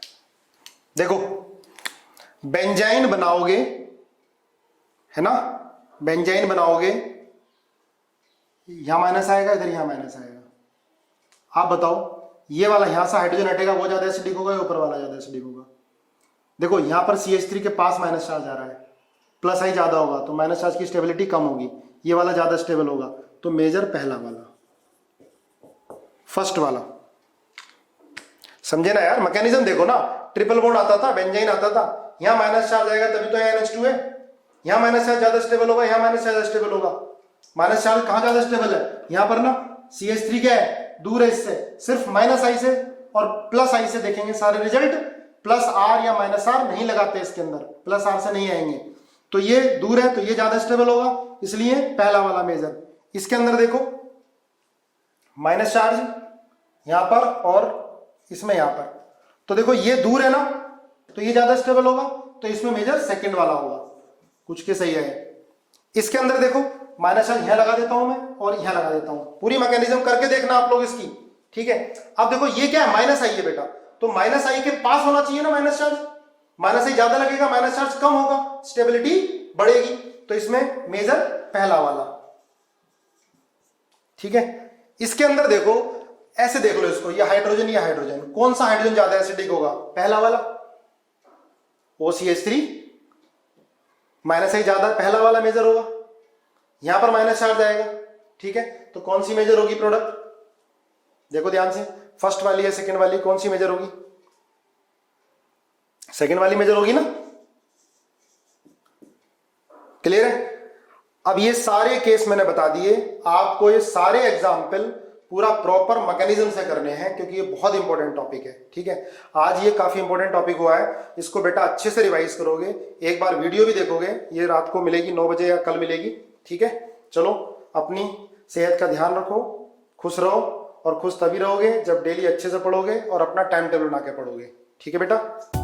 देखो बेंजाइन बनाओगे, है ना? बेंजाइन बनाओगे, यहां माइनस आएगा, इधर यहां माइनस आएगा। आप बताओ ये वाला यहां से हाइड्रोजन हटेगा, वो ज्यादा एसिडिक होगा या ऊपर वाला ज्यादा एसिडिक होगा? देखो यहां पर CH3 के पास माइनस चार्ज आ रहा है, प्लस आई ज्यादा होगा तो माइनस चार्ज की स्टेबिलिटी कम होगी, ये वाला ज्यादा स्टेबल होगा, तो मेजर पहला वाला, फर्स्ट वाला। समझे ना यार? मैकेनिज्म देखो ना, ट्रिपल बॉन्ड आता था, बेंजाइन आता था, यहां माइनस चार्ज आएगा तभी तो यहाँ NH2 है, यहां माइनस चार्ज ज्यादा स्टेबल होगा, यहां माइनस चार्ज स्टेबल होगा। माइनस चार्ज कहां ज्यादा स्टेबल है? यहां पर ना। CH3 क्या है? दूर है इससे, सिर्फ माइनस आई से और प्लस आई से देखेंगे सारे रिजल्ट। प्लस आर या माइनस आर नहीं लगाते इसके अंदर, प्लस आर से नहीं आएंगे। तो ये दूर है तो ये ज्यादा स्टेबल होगा, इसलिए पहला वाला मेजर। इसके अंदर देखो माइनस चार्ज यहां पर और इसमें यहां पर, तो देखो ये दूर है ना, तो ये ज्यादा स्टेबल होगा, तो इसमें मेजर सेकंड वाला होगा। कुछ के सही है। इसके अंदर देखो माइनस चार्ज यहां लगा देता हूं मैं और यहां लगा देता हूं, पूरी मैकेनिज्म करके देखना आप लोग इसकी, ठीक है? अब देखो ये क्या है? माइनस आई है बेटा, तो माइनस आई के पास होना चाहिए ना माइनस चार्ज, माइनस आई ज्यादा लगेगा, माइनस चार्ज कम होगा, स्टेबिलिटी बढ़ेगी, तो इसमें मेजर पहला वाला, ठीक है? इसके अंदर देखो, ऐसे देख लो इसको, ये हाइड्रोजन, ये हाइड्रोजन, कौन सा हाइड्रोजन ज्यादा एसिडिक होगा? पहला वाला, OCH3, माइनस आई ज्यादा, पहला वाला मेजर होगा, यहां पर माइनस चार्ज आएगा, ठीक है? तो कौन सी मेजर होगी प्रोडक्ट? देखो ध्यान से, फर्स्ट वाली है सेकंड वाली, कौन सी मेजर होगी? सेकंड वाली मेजर होगी ना। क्लियर है? अब ये सारे केस मैंने बता दिए आपको, ये सारे एग्जाम्पल पूरा प्रॉपर मैकेनिज्म से करने हैं क्योंकि ये बहुत इंपॉर्टेंट टॉपिक है। ठीक है, आज ये काफी इंपॉर्टेंट टॉपिक हुआ है, इसको बेटा अच्छे से रिवाइज करोगे, एक बार वीडियो भी देखोगे, ये रात को मिलेगी 9 बजे या कल मिलेगी। ठीक है, चलो अपनी सेहत का ध्यान रखो, खुश रहो, और खुश तभी रहोगे जब डेली अच्छे से पढ़ोगे और अपना टाइम टेबल बना के पढ़ोगे। ठीक है बेटा।